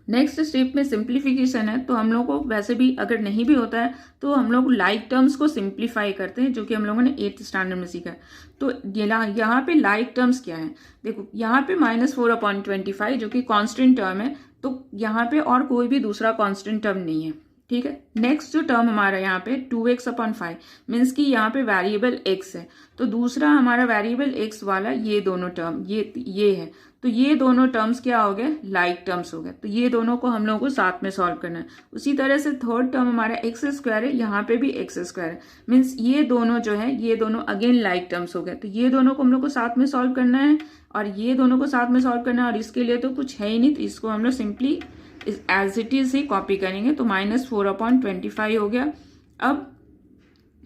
नेक्स्ट स्टेप में सिंप्लीफिकेशन है, तो हम लोग को वैसे भी अगर नहीं भी होता है तो हम लोग लाइक टर्म्स को सिंप्लीफाई करते हैं, जो कि हम लोगों ने 8th स्टैंडर्ड में सीखा है। तो यहाँ पे लाइक टर्म्स क्या है, देखो यहाँ पे -4/25 जो कि कांस्टेंट टर्म है, तो यहाँ पे और कोई भी दूसरा कांस्टेंट टर्म नहीं है। ठीक है, नेक्स्ट जो टर्म हमारा यहाँ पे 2x/5 मीन्स कि यहाँ पे वेरिएबल x है, तो दूसरा हमारा वेरिएबल x वाला ये दोनों टर्म ये है, तो ये दोनों टर्म्स क्या हो गए, लाइक टर्म्स हो गए। तो ये दोनों को हम लोगों को साथ में सॉल्व करना है। उसी तरह से थर्ड टर्म हमारा x² है, यहाँ पे भी x² है, मीन्स ये दोनों जो है ये दोनों अगेन लाइक टर्म्स हो गए। तो ये दोनों को हम लोग को साथ में सॉल्व करना है, और ये दोनों को साथ में सॉल्व करना है, और इसके लिए तो कुछ है ही नहीं, तो इसको हम लोग सिंपली एज इट इज ही कॉपी करेंगे। तो -4/25 हो गया। अब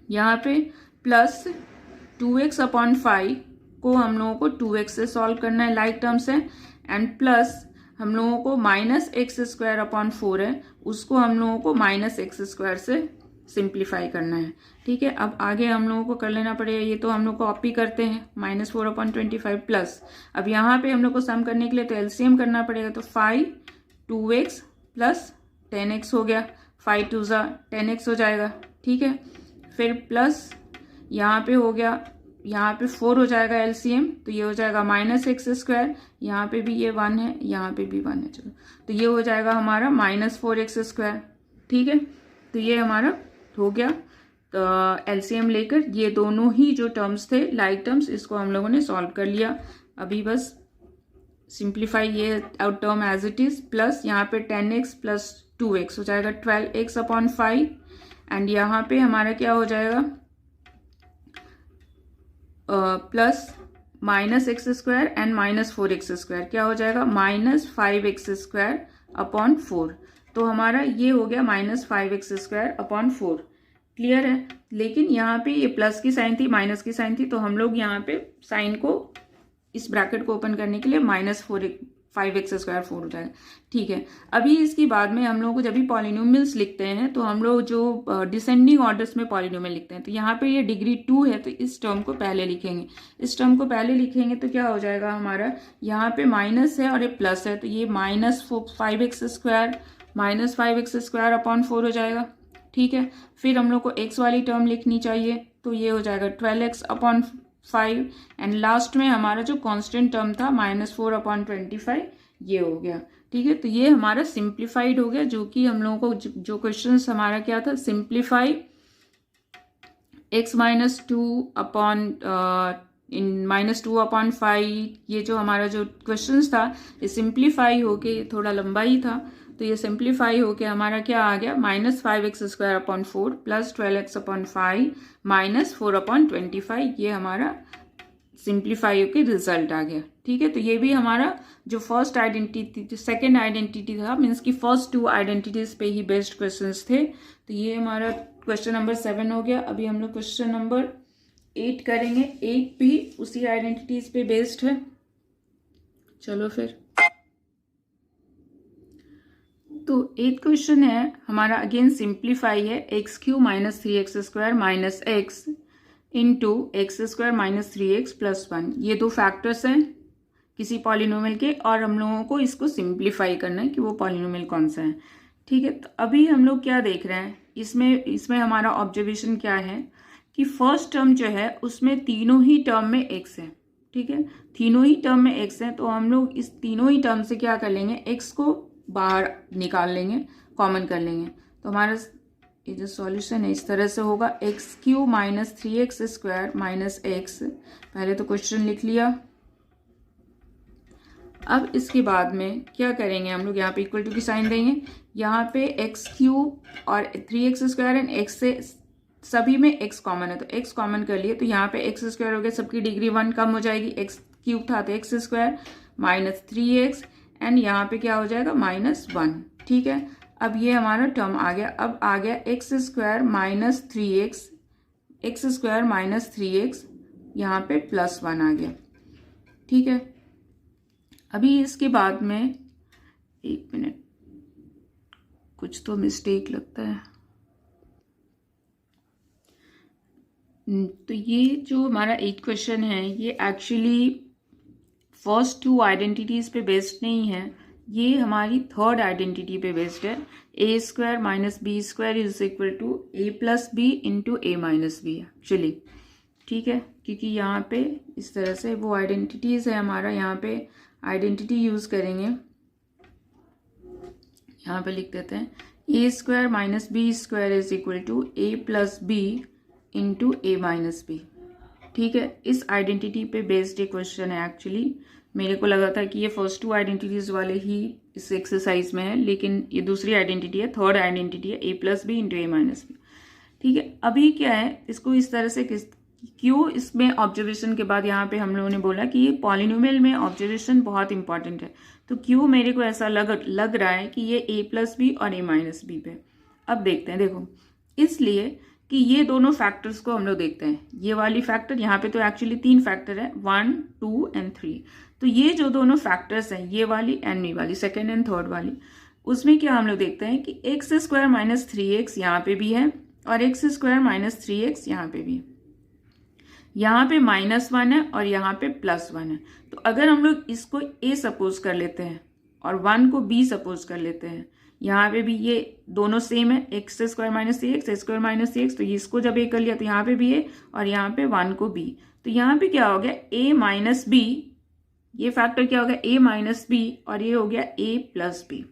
यहाँ पे प्लस 2x/5 को हम लोगों को 2x से सॉल्व करना है, लाइक टर्म से, एंड प्लस हम लोगों को -x²/4 है, उसको हम लोगों को -x² से सिंप्लीफाई करना है। ठीक है, अब आगे हम लोगों को कर लेना पड़ेगा, ये तो हम लोग कॉपी करते हैं -4/25 प्लस, अब यहाँ पे हम लोग को सम करने के लिए तो एलसीएम करना पड़ेगा। तो 2x प्लस 10x हो गया, 5 2 10x हो जाएगा। ठीक है, फिर प्लस यहाँ पे हो गया, यहाँ पे 4 हो जाएगा एलसीएम, तो ये हो जाएगा -x², यहाँ पे भी ये 1 है, यहाँ पे भी 1 है, चलो तो ये हो जाएगा हमारा -4x²। ठीक है, तो ये हमारा हो गया। तो एलसीएम लेकर ये दोनों ही जो टर्म्स थे लाइक टर्म्स, इसको हम लोगों ने सॉल्व कर लिया। अभी बस सिंप्लीफाई ये term as it is, plus यहाँ पे 10x प्लस 2x हो जाएगा 12x/5, एंड यहाँ पे हमारा क्या हो जाएगा प्लस -x² एंड -4x² क्या हो जाएगा -5x² अपॉन 4। तो हमारा ये हो गया -5x² अपॉन 4। क्लियर है। लेकिन यहाँ पे ये प्लस की साइन थी, माइनस की साइन थी, तो हम लोग यहाँ पे साइन को, इस ब्रैकेट को ओपन करने के लिए -5x² 4 हो जाएगा। ठीक है। अभी इसके बाद में हम लोगों को जब भी पॉलिनोमियल्स लिखते हैं तो हम लोग जो डिसेंडिंग ऑर्डर्स में पॉलिनोमियल लिखते हैं, तो यहाँ पे ये डिग्री 2 है तो इस टर्म को पहले लिखेंगे। इस टर्म को पहले लिखेंगे तो क्या हो जाएगा हमारा, यहाँ पे माइनस है और ये प्लस है, तो ये -5x² अपॉन 4 हो जाएगा। ठीक है। फिर हम लोग को x वाली टर्म लिखनी चाहिए, तो ये हो जाएगा 12x अपॉन 5 एंड लास्ट में हमारा जो कांस्टेंट टर्म था -4 अपॉन 25 ये हो गया। ठीक है। तो ये हमारा सिंप्लीफाइड हो गया, जो कि हम लोगों को जो क्वेश्चन हमारा क्या था, सिंप्लीफाई x -2 अपॉन -2 अपॉन 5, ये जो हमारा जो क्वेश्चन था ये सिंप्लीफाई होके, ये थोड़ा लंबा ही था, तो ये सिंप्लीफाई होके हमारा क्या आ गया, -5x² upon 4 plus 12x upon 5 -4 upon 25, ये हमारा सिंप्लीफाई होके रिजल्ट आ गया। ठीक है। तो ये भी हमारा जो फर्स्ट आइडेंटिटी, जो सेकेंड आइडेंटिटी था, मीन्स की फर्स्ट 2 आइडेंटिटीज पे ही बेस्ड क्वेश्चंस थे। तो ये हमारा क्वेश्चन नंबर 7 हो गया। अभी हम लोग क्वेश्चन नंबर 8 करेंगे। 8 भी उसी आइडेंटिटीज पे बेस्ड है। चलो फिर, तो 8 क्वेश्चन है हमारा, अगेन सिंप्लीफाई है, x³ - 3x² - x into x² - 3x + 1। ये दो फैक्टर्स हैं किसी पॉलिनोमियल के, और हम लोगों को इसको सिंप्लीफाई करना है कि वो पॉलिनोमियल कौन सा है। ठीक है। तो अभी हम लोग क्या देख रहे हैं, इसमें हमारा ऑब्जर्वेशन क्या है कि फर्स्ट टर्म जो है उसमें तीनों ही टर्म में x है। ठीक है। तीनों ही टर्म में x है, तो हम लोग इस तीनों ही टर्म से क्या कर लेंगे, x को बाहर निकाल लेंगे, कॉमन कर लेंगे। तो हमारा ये जो सॉल्यूशन है इस तरह से होगा, x³ - 3x² - x। पहले तो क्वेश्चन लिख लिया। अब इसके बाद में क्या करेंगे, हम लोग यहाँ पे इक्वल टू की साइन देंगे, यहाँ पे x³ और 3x² एंड x से सभी में x कॉमन है, तो x कॉमन कर लिए, तो यहाँ पे x² हो गया, सबकी डिग्री 1 कम हो जाएगी, x³ था तो x² - 3x एंड यहाँ पे क्या हो जाएगा, -1। ठीक है। अब ये हमारा टर्म आ गया। अब आ गया x² - 3x, x² - 3x, यहाँ पे +1 आ गया। ठीक है। अभी इसके बाद में, एक मिनट, कुछ तो मिस्टेक लगता है। तो ये जो हमारा 8 क्वेश्चन है ये एक्चुअली फर्स्ट 2 आइडेंटिटीज पे बेस्ड नहीं है, ये हमारी थर्ड आइडेंटिटी पे बेस्ड है। a² - b² = a + b into a - b actually. ठीक है। क्योंकि यहाँ पे इस तरह से वो आइडेंटिटीज है हमारा, यहाँ पे आइडेंटिटी यूज करेंगे, यहाँ पे लिख देते हैं a² - b² = a + b into a - b। ठीक है। इस आइडेंटिटी पे बेस्ड एक क्वेश्चन है एक्चुअली। मेरे को लगा था कि ये फर्स्ट 2 आइडेंटिटीज वाले ही इस एक्सरसाइज में है, लेकिन ये दूसरी आइडेंटिटी है, थर्ड आइडेंटिटी है, a + b into a - b। ठीक है। अभी क्या है, इसको इस तरह से क्यों, इसमें ऑब्जर्वेशन के बाद यहाँ पे हम लोगों ने बोला कि ये पॉलिनोमियल में ऑब्जर्वेशन बहुत इंपॉर्टेंट है, तो क्यों मेरे को ऐसा लग रहा है कि ये a + b और a - b पे। अब देखते हैं, देखो, इसलिए कि ये दोनों फैक्टर्स को हम लोग देखते हैं, ये वाली फैक्टर, यहाँ पे तो एक्चुअली 3 फैक्टर है, 1, 2 एंड 3। तो ये जो दोनों फैक्टर्स हैं, ये वाली एंड ये वाली, सेकेंड एंड थर्ड वाली, उसमें क्या हम लोग देखते हैं कि x² - 3x यहाँ पे भी है और x² - 3x यहाँ पे भी है। यहाँ पे -1 है और यहाँ पे +1 है। तो अगर हम लोग इसको a सपोज कर लेते हैं और 1 को b सपोज कर लेते हैं, यहाँ पे भी ये दोनों सेम है, x² - 3x, x² - 3x, तो इसको जब a कर लिया तो यहाँ पे भी a और यहाँ पे 1 को b, तो यहाँ पे क्या हो गया, a - b, ये फैक्टर क्या हो गया, a - b और ये हो गया a + b।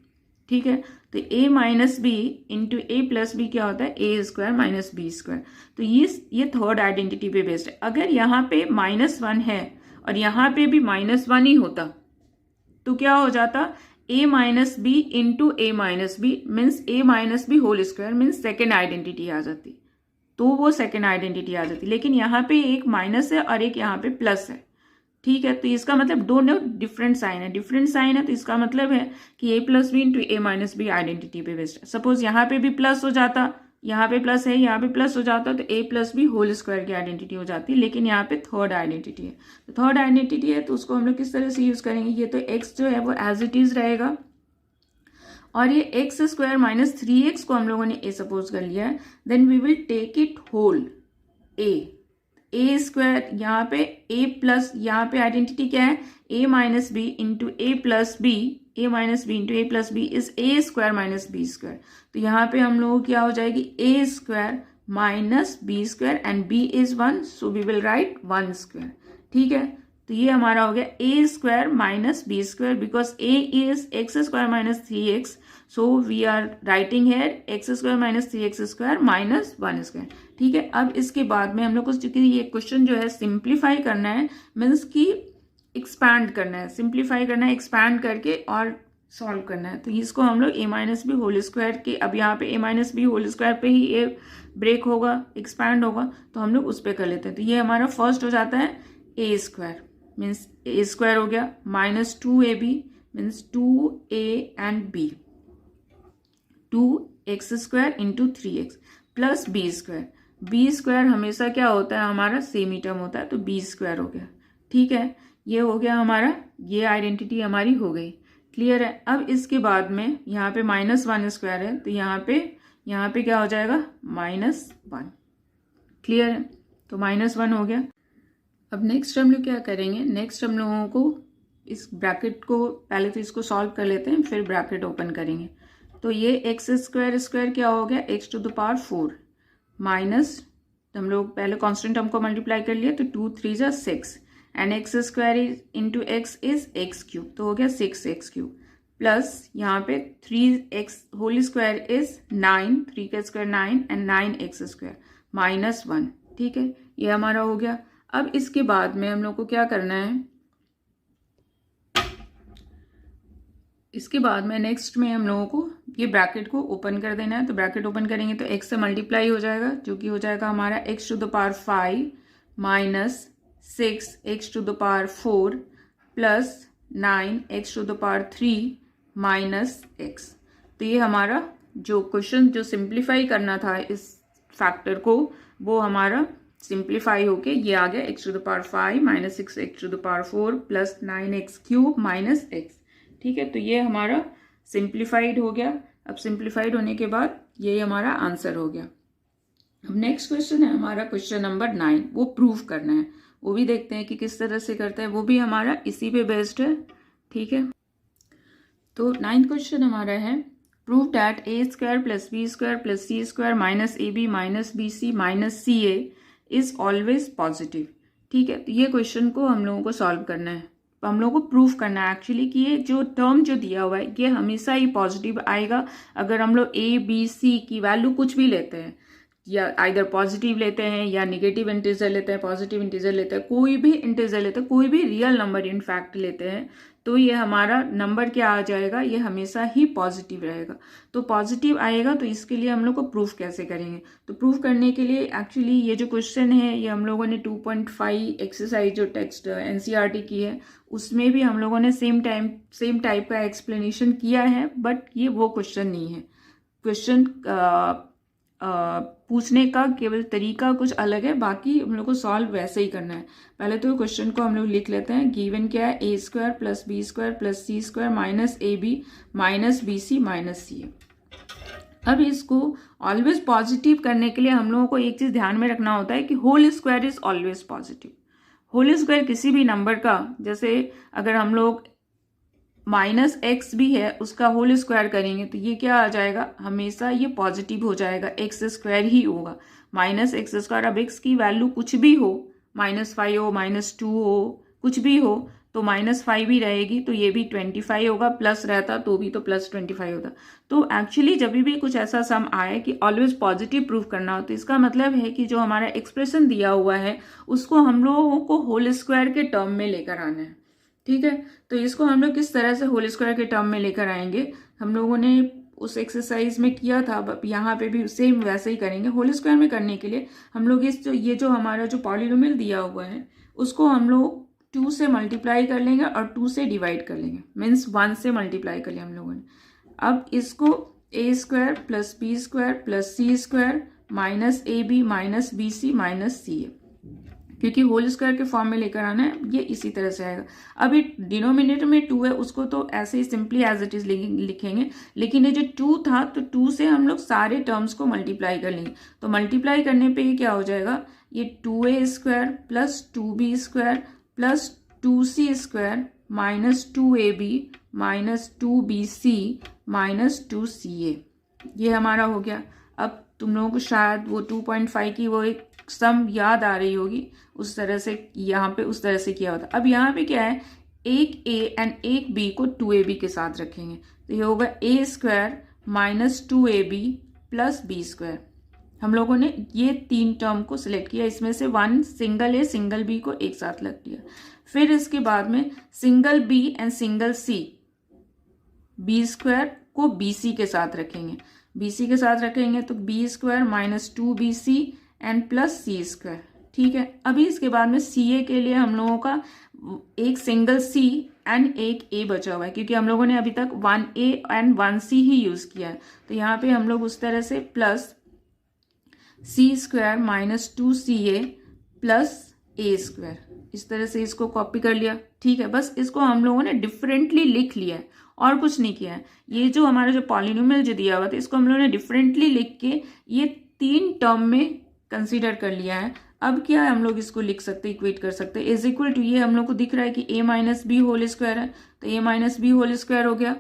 ठीक है। तो a - b into a + b क्या होता है, a² - b²। तो ये थर्ड आइडेंटिटी पे बेस्ड है। अगर यहाँ पे -1 है और यहाँ पे भी -1 ही होता तो क्या हो जाता, a - b into a - b means a - b whole square, means second identity आ जाती, तो वो सेकेंड आइडेंटिटी आ जाती। लेकिन यहाँ पे एक माइनस है और एक यहाँ पे प्लस है, ठीक है, तो इसका मतलब दोनों डिफरेंट साइन है, डिफरेंट साइन है तो इसका मतलब है कि ए plus b into a minus B identity पे बेस्ड है। सपोज यहाँ पे भी प्लस हो जाता, यहाँ पे प्लस है, यहाँ पे प्लस हो जाता तो ए प्लस बी होल स्क्वायर की आइडेंटिटी हो जाती, लेकिन यहाँ पे थर्ड आइडेंटिटी है। तो थर्ड आइडेंटिटी है तो उसको हम लोग किस तरह से यूज करेंगे, ये तो एक्स जो है वो एज इट इज रहेगा, और ये एक्स स्क्वायर माइनस 3x को हम लोगों ने ए सपोज कर लिया है, then we will take it whole a square, यहाँ पे ए प्लस, यहाँ पे आइडेंटिटी क्या है, a minus b into a plus b, a minus b into a plus b is a square minus b square. तो यहाँ पे हम लोगों को क्या हो जाएगी, a square minus b square and b is 1, so we will write 1 square. ठीक है, तो ये हमारा हो गया a square minus b square, because a is x square minus 3x, so we are writing here x square minus 3x square minus 1 square. ठीक है, अब इसके बाद में हम लोग को चूंकि ये क्वेश्चन जो है सिंप्लीफाई करना है, मीन्स कि एक्सपैंड करना है, सिंप्लीफाई करना है, एक्सपैंड करके और सॉल्व करना है। तो इसको हम लोग ए माइनस बी होल स्क्वायर के, अब यहाँ पे ए माइनस बी होल स्क्वायर पे ही ए ब्रेक होगा, एक्सपैंड होगा, तो हम लोग उस पर कर लेते हैं। तो ये हमारा फर्स्ट हो जाता है a square, means a square हो गया minus 2ab means 2a and b, 2x square into 3x plus b square, b square हमेशा क्या होता है हमारा सेम ही टर्म होता है, तो बी स्क्वायर हो गया। ठीक है, ये हो गया हमारा, ये आइडेंटिटी हमारी हो गई, क्लियर है। अब इसके बाद में यहाँ पे माइनस 1 स्क्वायर है, तो यहाँ पे क्या हो जाएगा, -1, क्लियर है, तो -1 हो गया। अब नेक्स्ट हम लोग क्या करेंगे, नेक्स्ट हम लोगों को इस ब्रैकेट को पहले तो इसको सॉल्व कर लेते हैं, फिर ब्रैकेट ओपन करेंगे। तो ये एक्स स्क्वायर स्क्वायर क्या हो गया, x to the power 4 minus, तो हम लोग पहले कांस्टेंट टर्म को मल्टीप्लाई कर लिया, तो 2 3 जा 6 and x square is into x is x cube, तो हो गया 6x क्यूब प्लस यहाँ पे 3x होल स्क्वायर इज 9, 3 का स्क्वायर 9 एंड 9x स्क्वायर -1। ठीक है, ये हमारा हो गया। अब इसके बाद में हम लोग को क्या करना है, इसके बाद में नेक्स्ट में हम लोगों को ये ब्रैकेट को ओपन कर देना है। तो ब्रैकेट ओपन करेंगे तो x से मल्टीप्लाई हो जाएगा, जो कि हो जाएगा हमारा x to the power 5 minus 6x to the power 4 plus 9x to the power 3 minus x। तो ये हमारा जो क्वेश्चन जो सिंप्लीफाई करना था इस फैक्टर को, वो हमारा सिंप्लीफाई होके ये आ गया x to the power 5 minus 6x to the power 4 plus 9x cube minus x। ठीक है, तो ये हमारा सिंप्लीफाइड हो गया। अब सिंप्लीफाइड होने के बाद ये हमारा आंसर हो गया। अब नेक्स्ट क्वेश्चन है हमारा क्वेश्चन नंबर 9, वो प्रूव करना है, वो भी देखते हैं कि किस तरह से करता है, वो भी हमारा इसी पे बेस्ड है। ठीक है, तो 9th क्वेश्चन हमारा है, prove that a square plus b square plus c square minus a b minus b c minus c a is always positive. ठीक है, तो ये क्वेश्चन को हम लोगों को सॉल्व करना है, तो हम लोगों को प्रूफ करना है एक्चुअली कि ये जो टर्म जो दिया हुआ है ये हमेशा ही पॉजिटिव आएगा। अगर हम लोग ए बी सी की वैल्यू कुछ भी लेते हैं, या आइदर पॉजिटिव लेते हैं या निगेटिव इंटीजर लेते हैं, पॉजिटिव इंटीजर लेते हैं, कोई भी इंटीजर लेते हैं, कोई भी रियल नंबर इन फैक्ट लेते हैं, तो ये हमारा नंबर क्या आ जाएगा, ये हमेशा ही पॉजिटिव रहेगा। तो पॉजिटिव आएगा, तो इसके लिए हम लोग को प्रूफ कैसे करेंगे, तो प्रूफ करने के लिए एक्चुअली ये जो क्वेश्चन है ये हम लोगों ने 2.5 एक्सरसाइज जो टेक्स्ट एनसीईआरटी की है उसमें भी हम लोगों ने सेम टाइप का एक्सप्लेनेशन किया है, बट ये वो क्वेश्चन नहीं है। क्वेश्चन पूछने का केवल तरीका कुछ अलग है, बाकी हम लोग को सॉल्व वैसे ही करना है। पहले तो क्वेश्चन को हम लोग लिख लेते हैं। गिवन क्या है, a square plus b square plus c square minus a b minus b c minus c a. अब इसको ऑलवेज पॉजिटिव करने के लिए हम लोगों को एक चीज ध्यान में रखना होता है कि whole square is always positive. Whole square किसी भी नंबर का, जैसे अगर हम लोग -x भी है उसका होल स्क्वायर करेंगे तो ये क्या आ जाएगा, हमेशा ये पॉजिटिव हो जाएगा, x स्क्वायर ही होगा, -x स्क्वायर। अब x की वैल्यू कुछ भी हो, -5 हो, -2 हो, कुछ भी हो, तो -5 ही रहेगी, तो ये भी 25 होगा, प्लस रहता तो भी तो +25 होता। तो एक्चुअली जब भी कुछ ऐसा सम आए कि ऑलवेज पॉजिटिव प्रूफ करना हो, तो इसका मतलब है कि जो हमारा एक्सप्रेशन दिया हुआ है उसको हम लोगों को होल स्क्वायर के टर्म में लेकर आना है। ठीक है, तो इसको हम लोग किस तरह से होल स्क्वायर के टर्म में लेकर आएंगे, हम लोगों ने उस एक्सरसाइज में किया था, यहाँ पे भी सेम वैसे ही करेंगे। होल स्क्वायर में करने के लिए हम लोग ये जो हमारा जो पॉलिनोमियल दिया हुआ है उसको हम लोग 2 से मल्टीप्लाई कर लेंगे और 2 से डिवाइड कर लेंगे, मीन्स 1 से मल्टीप्लाई कर लिया हम लोगों ने। अब इसको a square plus b square plus c square minus a b minus b c minus c a, क्योंकि होल स्क्वायर के फॉर्म में लेकर आना है, ये इसी तरह से आएगा। अब ये डिनोमिनेटर में 2 है, उसको तो ऐसे ही सिंपली एज इट इज लिखेंगे, लेकिन ये जो 2 था तो 2 से हम लोग सारे टर्म्स को मल्टीप्लाई कर लेंगे। तो मल्टीप्लाई करने पे ये क्या हो जाएगा, ये 2a square plus 2b square plus 2c square minus 2ab minus 2bc minus 2ca, ये हमारा हो गया। अब तुम लोगों को शायद वो 2.5 की वो एक सम याद आ रही होगी, उस तरह से यहाँ पे उस तरह से किया होता। अब यहाँ पे क्या है, एक a एंड एक b को 2ab के साथ रखेंगे, तो ये होगा a square minus 2ab plus b square. हम लोगों ने ये 3 टर्म को सिलेक्ट किया, इसमें से 1 सिंगल a सिंगल b को एक साथ रख दिया। फिर इसके बाद में single b and single c b square को bc के साथ रखेंगे, bc के साथ रखेंगे तो b square minus 2bc and plus c square. ठीक है, अभी इसके बाद में सी ए के लिए हम लोगों का एक सिंगल सी एंड एक ए बचा हुआ है, क्योंकि हम लोगों ने अभी तक 1a and 1c he use किया है। तो यहाँ पे हम लोग उस तरह से plus c square minus 2ca plus ए स्क्वायर, इस तरह से इसको कॉपी कर लिया। ठीक है, बस इसको हम लोगों ने डिफरेंटली लिख लिया है और कुछ नहीं किया है। ये जो हमारा जो पॉलिनोमियल जो दिया हुआ था, इसको हम लोगों ने डिफरेंटली लिख के ये 3 टर्म में कंसीडर कर लिया है। अब क्या है, हम लोग इसको लिख सकते, इक्वेट कर सकते हैं, इज इक्वल टू, ये हम लोग को दिख रहा है कि a minus b whole square है, तो a minus b whole square हो गया।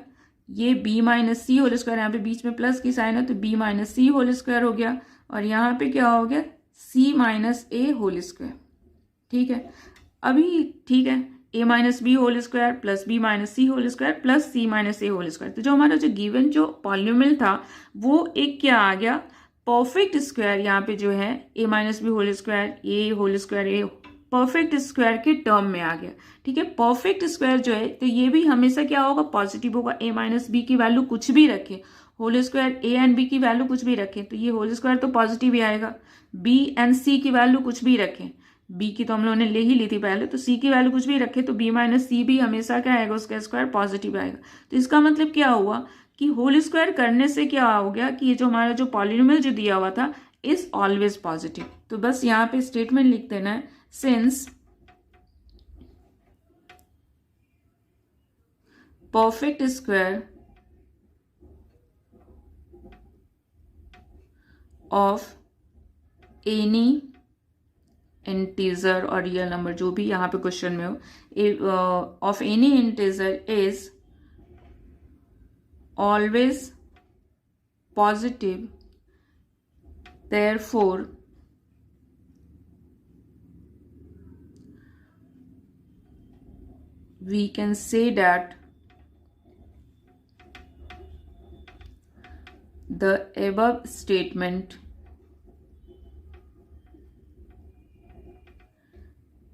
ये b minus c whole square, यहाँ पे बीच में प्लस की साइन है तो b minus c whole square हो गया, और यहाँ पे क्या हो गया, c minus a whole square. ठीक है, अभी ठीक है, a minus b whole square plus b minus c whole square plus c minus a whole square. तो जो हमारा जो गिवन जो पॉलिनोमियल था वो एक क्या आ गया, परफेक्ट स्क्वायर। यहाँ पे जो है a minus b whole square a whole square a perfect square के टर्म में आ गया। ठीक है, परफेक्ट स्क्वायर जो है तो ये भी हमेशा क्या होगा, पॉजिटिव होगा। a माइनस बी की वैल्यू कुछ भी रखें, whole square a and b की वैल्यू कुछ भी रखें तो ये होल स्क्वायर तो पॉजिटिव ही आएगा। b एंड c की वैल्यू कुछ भी रखें, b की तो हम लोगों ने ले ही ली थी पहले, तो c की वैल्यू कुछ भी रखे तो b माइनस सी भी हमेशा क्या आएगा, उसका स्क्वायर पॉजिटिव आएगा। तो इसका मतलब क्या हुआ कि होल स्क्वायर करने से क्या हो गया कि ये जो हमारा जो पॉलिनोमियल जो दिया हुआ था इज ऑलवेज पॉजिटिव। तो बस यहाँ पे स्टेटमेंट लिख देना है, since perfect square of any integer और रियल नंबर, जो भी यहाँ पे क्वेश्चन में हो, of any integer is always positive, therefore we can say that the above statement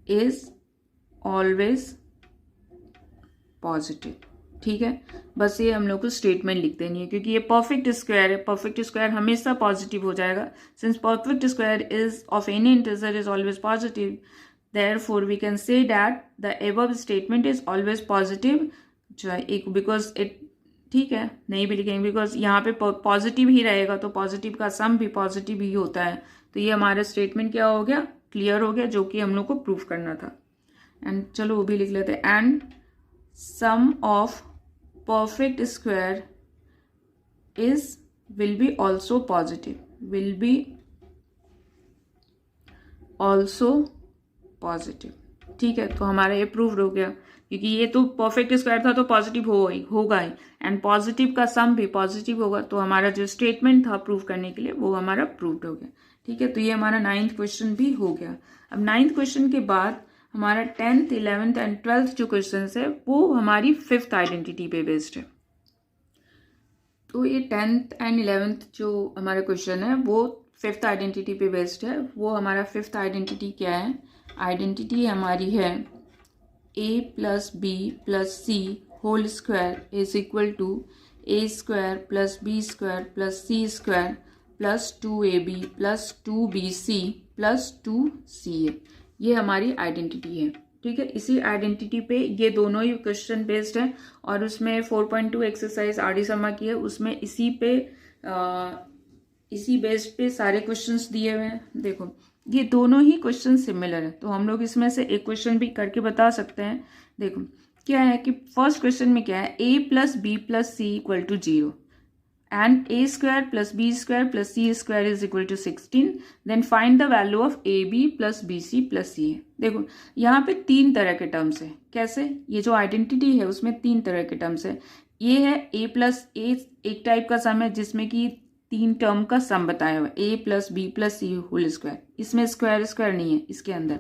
is always positive। ठीक है, बस ये हम लोग को स्टेटमेंट लिख देनी है, क्योंकि ये परफेक्ट स्क्वायर है, परफेक्ट स्क्वायर हमेशा पॉजिटिव हो जाएगा। Since perfect square is of any integer is always positive, therefore we can say that the above statement is always positive. जो एक बिकॉज इट, ठीक है, नहीं भी लिखेंगे बिकॉज यहाँ पे पॉजिटिव ही रहेगा, तो पॉजिटिव का सम भी पॉजिटिव ही होता है। तो ये हमारा स्टेटमेंट क्या हो गया, क्लियर हो गया, जो कि हम लोग को प्रूफ करना था। एंड चलो वो भी लिख लेते हैं, and sum of perfect square is will be also positive, will be also positive। ठीक है, तो हमारा ये प्रूव्ड हो गया, क्योंकि ये तो परफेक्ट स्क्वायर था तो पॉजिटिव होगा ही, एंड पॉजिटिव का सम भी पॉजिटिव होगा, तो हमारा जो स्टेटमेंट था प्रूव करने के लिए वो हमारा प्रूव्ड हो गया। ठीक है, तो ये हमारा 9th क्वेश्चन भी हो गया। अब 9th क्वेश्चन के बाद हमारा 10th, 11th एंड 12th जो क्वेश्चन है वो हमारी 5th आइडेंटिटी पे बेस्ड है। तो ये 10th एंड 11th जो हमारा क्वेश्चन है वो 5th आइडेंटिटी पे बेस्ड है। वो हमारा 5th आइडेंटिटी क्या है, आइडेंटिटी हमारी है a plus b plus c whole square is equal to a square plus b square plus c square plus 2ab plus 2bc plus 2ca। ये हमारी आइडेंटिटी है। ठीक है, इसी आइडेंटिटी पे ये दोनों ही क्वेश्चन बेस्ड है और उसमें 4.2 एक्सरसाइज आर.डी. शर्मा की है, उसमें इसी बेस्ड पे सारे क्वेश्चंस दिए हुए हैं। देखो ये दोनों ही क्वेश्चन सिमिलर है, तो हम लोग इसमें से एक क्वेश्चन भी करके बता सकते हैं। देखो क्या है कि फर्स्ट क्वेश्चन में क्या है, a plus b plus c equal to 0 and a square plus b square plus c square is equal to 16, then find the value of ab plus bc plus ca। देखो यहाँ पे 3 तरह के terms है। कैसे, ये जो आइडेंटिटी है उसमें 3 तरह के टर्म्स है। ये है a प्लस a, एक टाइप का सम है जिसमें कि 3 टर्म का सम बताया हुआ है, a plus b plus c whole square, इसमें स्क्वायर स्क्वायर नहीं है इसके अंदर।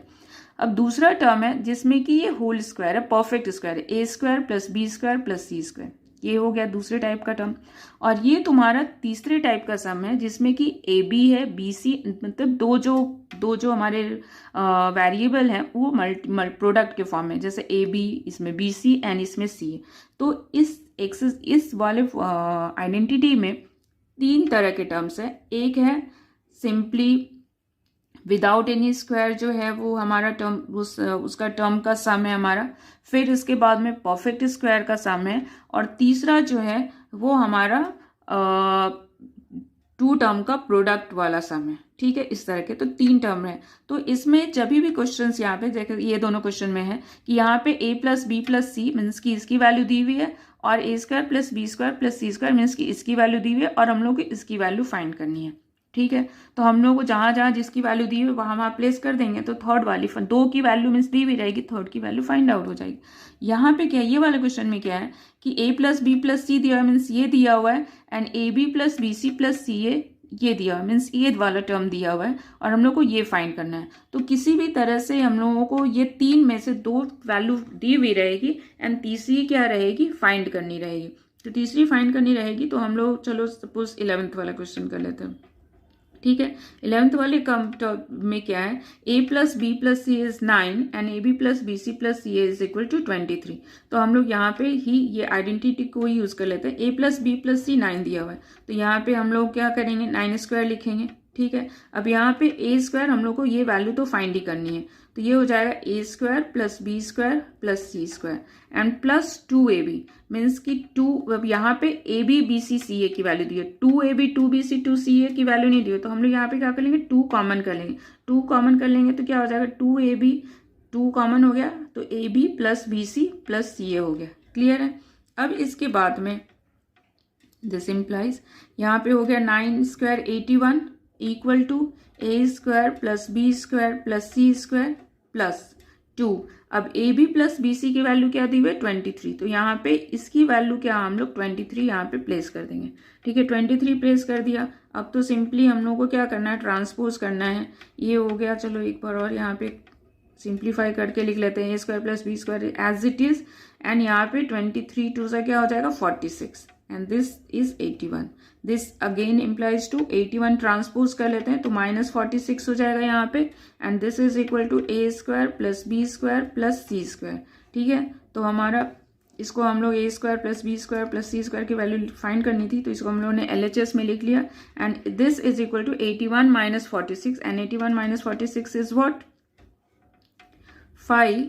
अब दूसरा टर्म है जिसमें कि ये होल स्क्वायर है, परफेक्ट स्क्वायर है, a square plus b square plus c square, ये हो गया दूसरे टाइप का टर्म। और ये तुम्हारा तीसरे टाइप का सम है जिसमें कि ए बी है, बी सी, मतलब दो जो हमारे वेरिएबल हैं वो प्रोडक्ट के फॉर्म में, जैसे ए बी इसमें बी सी एंड इसमें सी है। तो इस वाले आइडेंटिटी में 3 तरह के टर्म्स है। एक है सिंपली विदाउट एनी स्क्वायर, जो है वो हमारा टर्म उसका टर्म का सम है हमारा। फिर इसके बाद में परफेक्ट स्क्वायर का सम है, और तीसरा जो है वो हमारा 2 टर्म का प्रोडक्ट वाला सम है। ठीक है, इस तरह के तो 3 टर्म है। तो इसमें जब भी क्वेश्चंस यहाँ पे देखो, ये दोनों क्वेश्चन में है कि यहाँ पे a plus b plus c means की इसकी वैल्यू दी हुई है, और a square plus b square plus c square means की इसकी वैल्यू दी हुई है, और हम लोग को इसकी वैल्यू फाइंड करनी है। ठीक है, तो हम लोग को जहां जहां जिसकी वैल्यू दी हुई वहां प्लेस कर देंगे, तो थर्ड वाली 2 की वैल्यू मीन्स दी हुई रहेगी, थर्ड की वैल्यू फाइंड आउट हो जाएगी। यहाँ पे क्या है, ये वाले क्वेश्चन में क्या है कि a plus b plus c दिया हुआ है मीन्स ये दिया हुआ है, and a b plus b c plus c ये दिया हुआ है मीन्स ये वाला टर्म दिया हुआ है, और हम लोग को ये फाइंड करना है। तो किसी भी तरह से हम लोगों को ये 3 में से 2 वैल्यू दी हुई रहेगी, एंड तीसरी क्या रहेगी, फाइंड करनी रहेगी। तो तीसरी फाइंड करनी रहेगी, तो हम लोग चलो सपोज 11th वाला क्वेश्चन कर लेते हैं। ठीक है, 11th वाले में क्या है, a plus b plus c is 9 and a b plus b c plus c is equal to 23। तो हम लोग यहाँ पे ही ये आइडेंटिटी को ही यूज कर लेते हैं। a प्लस बी प्लस सी 9 दिया हुआ है, तो यहाँ पे हम लोग क्या करेंगे, 9 स्क्वायर लिखेंगे। ठीक है, अब यहाँ पे a स्क्वायर हम लोग को ये वैल्यू तो फाइंड ही करनी है, तो ये हो जाएगा a square plus b square plus c square and plus 2ab means की 2, अब यहाँ पे ए बी बी सी सी ए की वैल्यू दी है, 2ab 2bc 2ca की वैल्यू नहीं दी है, तो हम लोग यहाँ पे क्या कर लेंगे, 2 कॉमन कर लेंगे। 2 कॉमन कर लेंगे तो क्या हो जाएगा, 2ab 2 कॉमन हो गया, तो ab plus b c plus c a हो गया। क्लियर है। अब इसके बाद में दिस इम्प्लाइज यहाँ पे हो गया 9 square 81 equal to a square plus b square plus c square plus 2। अब a b plus b c की वैल्यू क्या दी हुई है, 23। तो यहाँ पे इसकी वैल्यू क्या, हम लोग 23 यहाँ पे प्लेस कर देंगे। ठीक है, 23 प्लेस कर दिया। अब तो सिंपली हम लोग को क्या करना है, ट्रांसपोज करना है। ये हो गया, चलो एक बार और यहाँ पे सिंप्लीफाई करके लिख लेते हैं, a square plus b square as it is, and यहाँ पे 23 2 से क्या हो जाएगा 46, and this is 81। This again implies to 81 transpose कर लेते हैं, तो -46 हो जाएगा यहाँ पे, and this is equal to a square plus b square plus c square. ठीक है, तो हमारा इसको हम लोग a square plus b square plus c square की वैल्यू फाइंड करनी थी, तो इसको हम लोगों ने LHS में लिख लिया, and this is equal to 81 minus 46, and 81 minus 46 is what 5,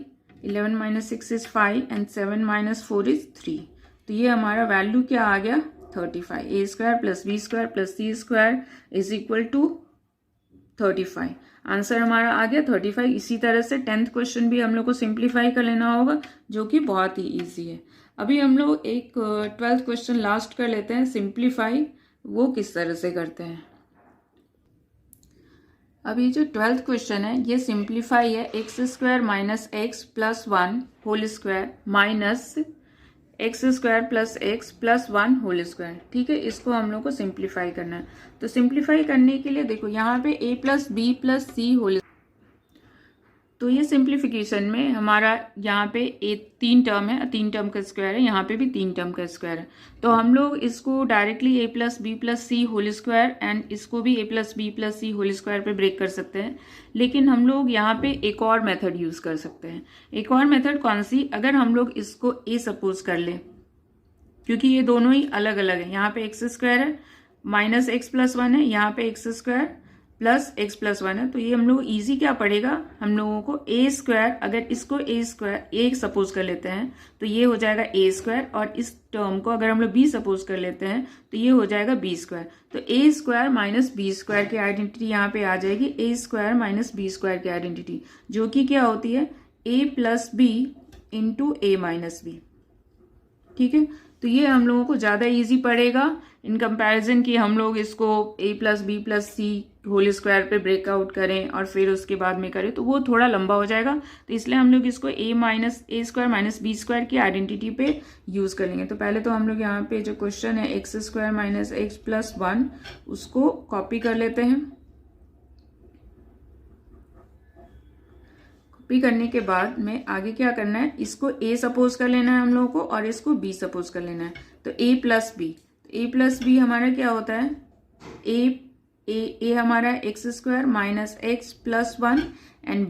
11 minus 6 is 5, and 7 minus 4 is 3। तो ये हमारा वैल्यू क्या आ गया, 35। A square plus b square plus c square is equal to 35। Answer हमारा आ गया 35। इसी तरह से 10th क्वेश्चन भी हम लोग को सिंप्लीफाई कर लेना होगा, जो कि बहुत ही इजी है। अभी हम लोग एक 12th क्वेश्चन लास्ट कर लेते हैं सिंप्लीफाई, वो किस तरह से करते हैं। अभी जो 12th क्वेश्चन है ये सिंप्लीफाई है, x square minus x plus 1 whole square minus x square plus x plus 1 whole square. ठीक है, इसको हम लोग को सिंप्लीफाई करना है। तो सिंप्लीफाई करने के लिए देखो यहाँ पे a plus b plus c whole, तो ये सिंप्लीफिकेशन में हमारा यहाँ पे 3 टर्म है, 3 टर्म का स्क्वायर है, यहाँ पे भी 3 टर्म का स्क्वायर है। तो हम लोग इसको directly a plus b plus c whole square and इसको भी a plus b plus c whole square पे ब्रेक कर सकते हैं, लेकिन हम लोग यहाँ पे एक और मेथड यूज कर सकते हैं। एक और मेथड कौन सी, अगर हम लोग इसको a सपोज कर ले, क्योंकि ये दोनों ही अलग अलग है, यहाँ पे एक्स स्क्वायर है माइनस एक्स प्लस 1 है, यहाँ पे x square plus x plus one है, तो ये हम लोग इजी क्या पड़ेगा, हम लोगों को ए स्क्वायर, अगर इसको ए स्क्वायर ए सपोज कर लेते हैं तो ये हो जाएगा ए स्क्वायर, और इस टर्म को अगर हम लोग बी सपोज कर लेते हैं तो ये हो जाएगा बी स्क्वायर। तो a square minus b square की आइडेंटिटी यहाँ पे आ जाएगी, a square minus b square की आइडेंटिटी, जो कि क्या होती है ए plus b into a minus B. ठीक है, तो ये हम लोगों को ज़्यादा इजी पड़ेगा इन कंपैरिजन कि हम लोग इसको a plus b plus c whole square पे ब्रेकआउट करें और फिर उसके बाद में करें, तो वो थोड़ा लंबा हो जाएगा। तो इसलिए हम लोग इसको a square minus b square की आइडेंटिटी पे यूज़ कर लेंगे। तो पहले तो हम लोग यहाँ पे जो क्वेश्चन है x square minus x plus one, उसको कॉपी कर लेते हैं। कॉपी करने के बाद में आगे क्या करना है, इसको a सपोज कर लेना है हम लोगों को और इसको b सपोज कर लेना है। तो a प्लस बी हमारा क्या होता है, a हमारा है x square minus x plus one and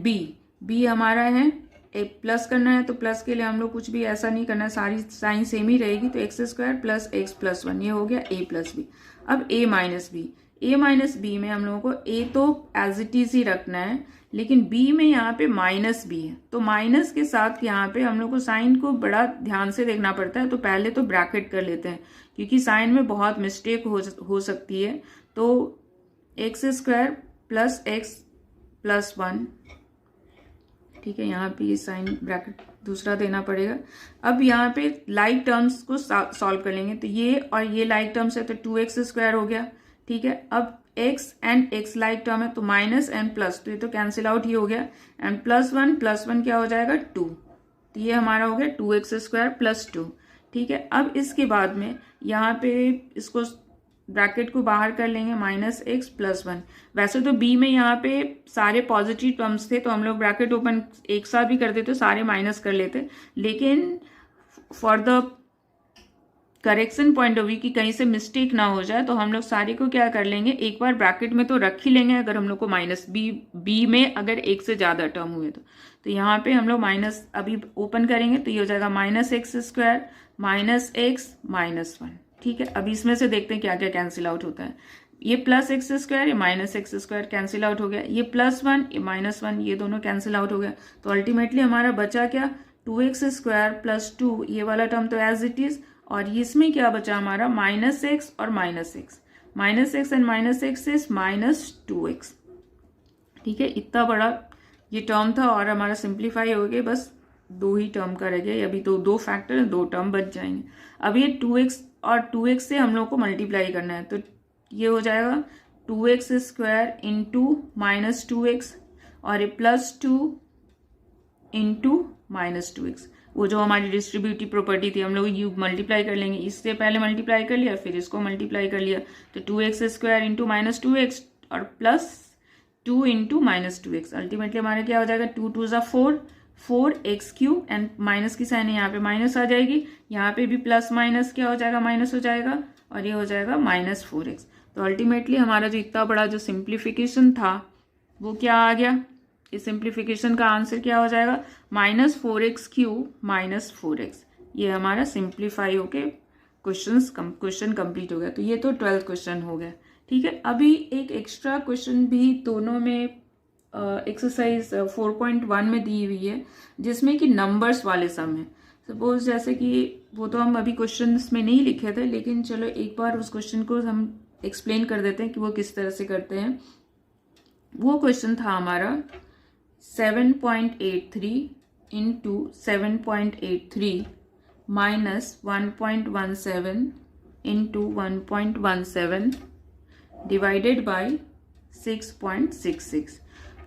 b हमारा है a प्लस करना है, तो प्लस के लिए हम लोग कुछ भी ऐसा नहीं करना, सारी साइन सेम ही रहेगी। तो x square plus x plus one, ये हो गया a प्लस बी। अब a माइनस बी में हम लोगों को a तो एज इट इज ही रखना है, लेकिन b में यहाँ पे माइनस बी है, तो माइनस के साथ यहाँ पे हम लोग को साइन को बड़ा ध्यान से देखना पड़ता है। तो पहले तो ब्रैकेट कर लेते हैं, क्योंकि साइन में बहुत मिस्टेक हो सकती है। तो x square plus x plus one, ठीक है, यहाँ पे ये साइन ब्रैकेट दूसरा देना पड़ेगा। अब यहाँ पे लाइक टर्म्स को सॉल्व कर लेंगे, तो ये और ये लाइक टर्म्स है तो 2x स्क्वायर हो गया। ठीक है, अब x and x like term है तो माइनस एंड प्लस, तो ये तो कैंसिल आउट ही हो गया, एंड प्लस वन क्या हो जाएगा 2, तो ये हमारा हो गया 2x स्क्वायर प्लस 2। ठीक है, अब इसके बाद में यहाँ पे इसको ब्रैकेट को बाहर कर लेंगे, माइनस एक्स प्लस वन। वैसे तो b में यहाँ पे सारे पॉजिटिव टर्म्स थे तो हम लोग ब्रैकेट ओपन एक साथ भी कर देते, सारे माइनस कर लेते, लेकिन for the correction point of view कि कहीं से मिस्टेक ना हो जाए, तो हम लोग सारे को क्या कर लेंगे, एक बार ब्रैकेट में तो रख ही लेंगे अगर हम लोग को माइनस बी में अगर एक से ज़्यादा टर्म हुए तो यहाँ पे हम लोग माइनस अभी ओपन करेंगे तो ये हो जाएगा minus x square minus x minus one. ठीक है, अब इसमें से देखते हैं क्या क्या कैंसिल आउट होता है। ये प्लस एक्स स्क्वायर ये minus x square cancel out हो गया, ये प्लस वन ये माइनस वन, ये दोनों कैंसिल आउट हो गया। तो अल्टीमेटली हमारा बचा क्या, 2x स्क्वायर प्लस 2, ये वाला टर्म तो एज इट इज, और इसमें क्या बचा हमारा माइनस एक्स और minus x and minus x is minus 2x। ठीक है, इतना बड़ा ये टर्म था और हमारा सिंप्लीफाई हो गया, बस दो ही टर्म का रह गया, अभी तो दो फैक्टर है, दो टर्म बच जाएंगे। अब ये 2x और 2x से हम लोग को मल्टीप्लाई करना है, तो ये हो जाएगा 2x square into minus 2x और ये प्लस 2 इंटू माइनस 2x, वो जो हमारी डिस्ट्रीब्यूटिव प्रॉपर्टी थी हम लोग यू मल्टीप्लाई कर लेंगे, इससे पहले मल्टीप्लाई कर लिया फिर इसको मल्टीप्लाई कर लिया, तो 2x square into minus 2x और plus 2 into minus 2x। Ultimately हमारा क्या हो जाएगा 2 2 4 4x क्यूब, एंड माइनस की साइन है यहाँ पे माइनस आ जाएगी, यहाँ पे भी प्लस माइनस क्या हो जाएगा माइनस हो जाएगा, और ये हो जाएगा माइनस 4x। तो अल्टीमेटली हमारा जो इतना बड़ा जो सिंप्लीफिकेशन था वो क्या आ गया, इस सिंप्लीफिकेशन का आंसर क्या हो जाएगा minus 4x cube minus 4x। ये हमारा सिंप्लीफाई होके क्वेश्चन कंप्लीट हो गया। तो ये तो 12th क्वेश्चन हो गया। ठीक है, अभी एक एक्स्ट्रा क्वेश्चन भी दोनों में एक्सरसाइज 4.1 में दी हुई है, जिसमें कि नंबर्स वाले सम है। सपोज जैसे कि वो तो हम अभी क्वेश्चन में नहीं लिखे थे, लेकिन चलो एक बार उस क्वेश्चन को हम एक्सप्लेन कर देते हैं कि वो किस तरह से करते हैं। वो क्वेश्चन था हमारा 7.83 into 7.83 minus 1.17 into 1.17 divided by 6.66।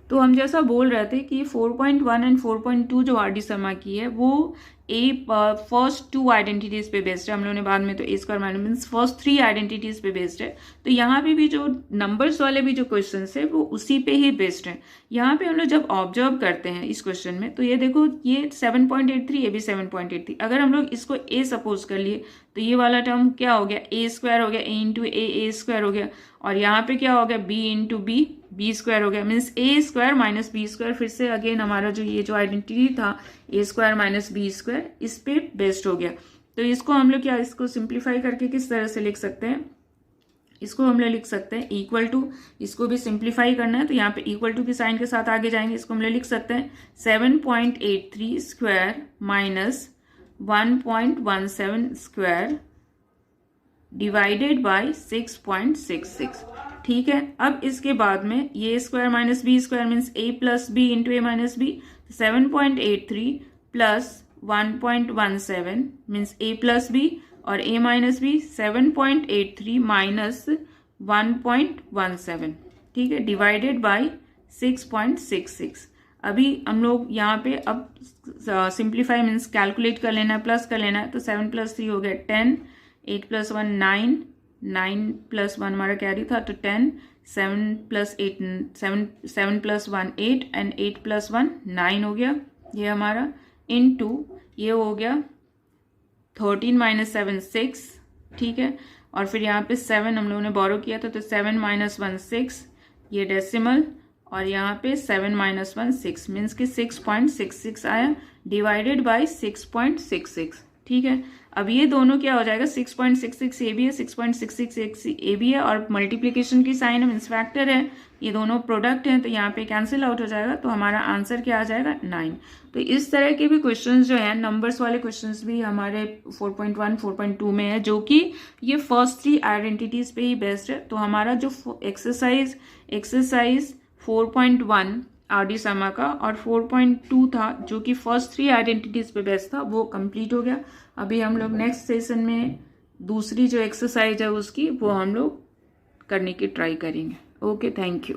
तो हम जैसा बोल रहे थे कि 4.1 एंड 4.2 जो आर डी शर्मा की है वो फर्स्ट 2 आइडेंटिटीज पे बेस्ड है। हम लोगों ने बाद में तो a square minus means first 3 identities पे बेस्ड है। तो यहाँ पे भी जो नंबर्स वाले भी जो क्वेश्चन है वो उसी पे ही बेस्ड है। यहाँ पे हम लोग जब ऑब्जर्व करते हैं इस क्वेश्चन में, तो ये देखो ये 7.83 ये भी 7.83, अगर हम लोग इसको ए सपोज कर लिए तो ये वाला टर्म क्या हो गया ए स्क्वायर हो गया, ए इंटू ए स्क्वायर हो गया, और यहाँ पे क्या हो गया बी इंटू बी स्क्वायर हो गया, means a square minus b square. फिर से अगेन हमारा जो ये जो आइडेंटिटी था ए स्क्वायर माइनस बी स्क्वायर इस पे बेस्ड हो गया। तो इसको हम लोग क्या इसको सिंप्लीफाई करके किस तरह से लिख सकते हैं, इसको हम लोग लिख सकते हैं इक्वल टू, इसको भी सिंप्लीफाई करना है तो यहाँ पे इक्वल टू के साइन के साथ आगे जाएंगे। इसको हम लोग लिख सकते हैं 7.83 square minus 1.17 square divided by 6.66। ठीक है, अब इसके बाद में ये square minus b square means a plus b into a minus b. 7.83 plus 1.17 means a plus b और a माइनस बी। 7.83 माइनस 1.17, ठीक है, डिवाइडेड बाय 6.66। अभी हम लोग यहाँ पे अब सिंप्लीफाई मीन्स कैलकुलेट कर लेना है, प्लस कर लेना है। तो 7 + 3 हो गया 10, 8 + 1 9, 9 + 1 हमारा कैरी था तो 10, 7 + 8 7 + 1 8 एंड 8 + 1 9 हो गया ये हमारा, इनटू ये हो गया 13 - 7 6, ठीक है। और फिर यहाँ पे 7 हम लोगों ने बोरो किया था तो 7 - 1 6, ये डेसिमल, और यहाँ पे 7 - 1 6 मीन्स कि 6.66 आया डिवाइडेड बाय 6.66, ठीक है। अब ये दोनों क्या हो जाएगा, 6.66 ये भी है, 6.66 ये भी है, और मल्टीप्लीकेशन की साइन है मीन्स फैक्टर है, ये दोनों प्रोडक्ट हैं तो यहाँ पे कैंसिल आउट हो जाएगा। तो हमारा आंसर क्या आ जाएगा 9। तो इस तरह के भी क्वेश्चंस जो हैं, नंबर्स वाले क्वेश्चंस भी हमारे 4.1 4.2 में है, जो कि ये फर्स्ट 3 आइडेंटिटीज पे ही बेस्ड है। तो हमारा जो एक्सरसाइज 4.1 आरडी समा का और 4.2 था जो कि फर्स्ट 3 आइडेंटिटीज पे बेस्ड था, वो कंप्लीट हो गया। अभी हम लोग नेक्स्ट सेशन में दूसरी जो एक्सरसाइज है उसकी वो हम लोग करने की ट्राई करेंगे। Okay, thank you.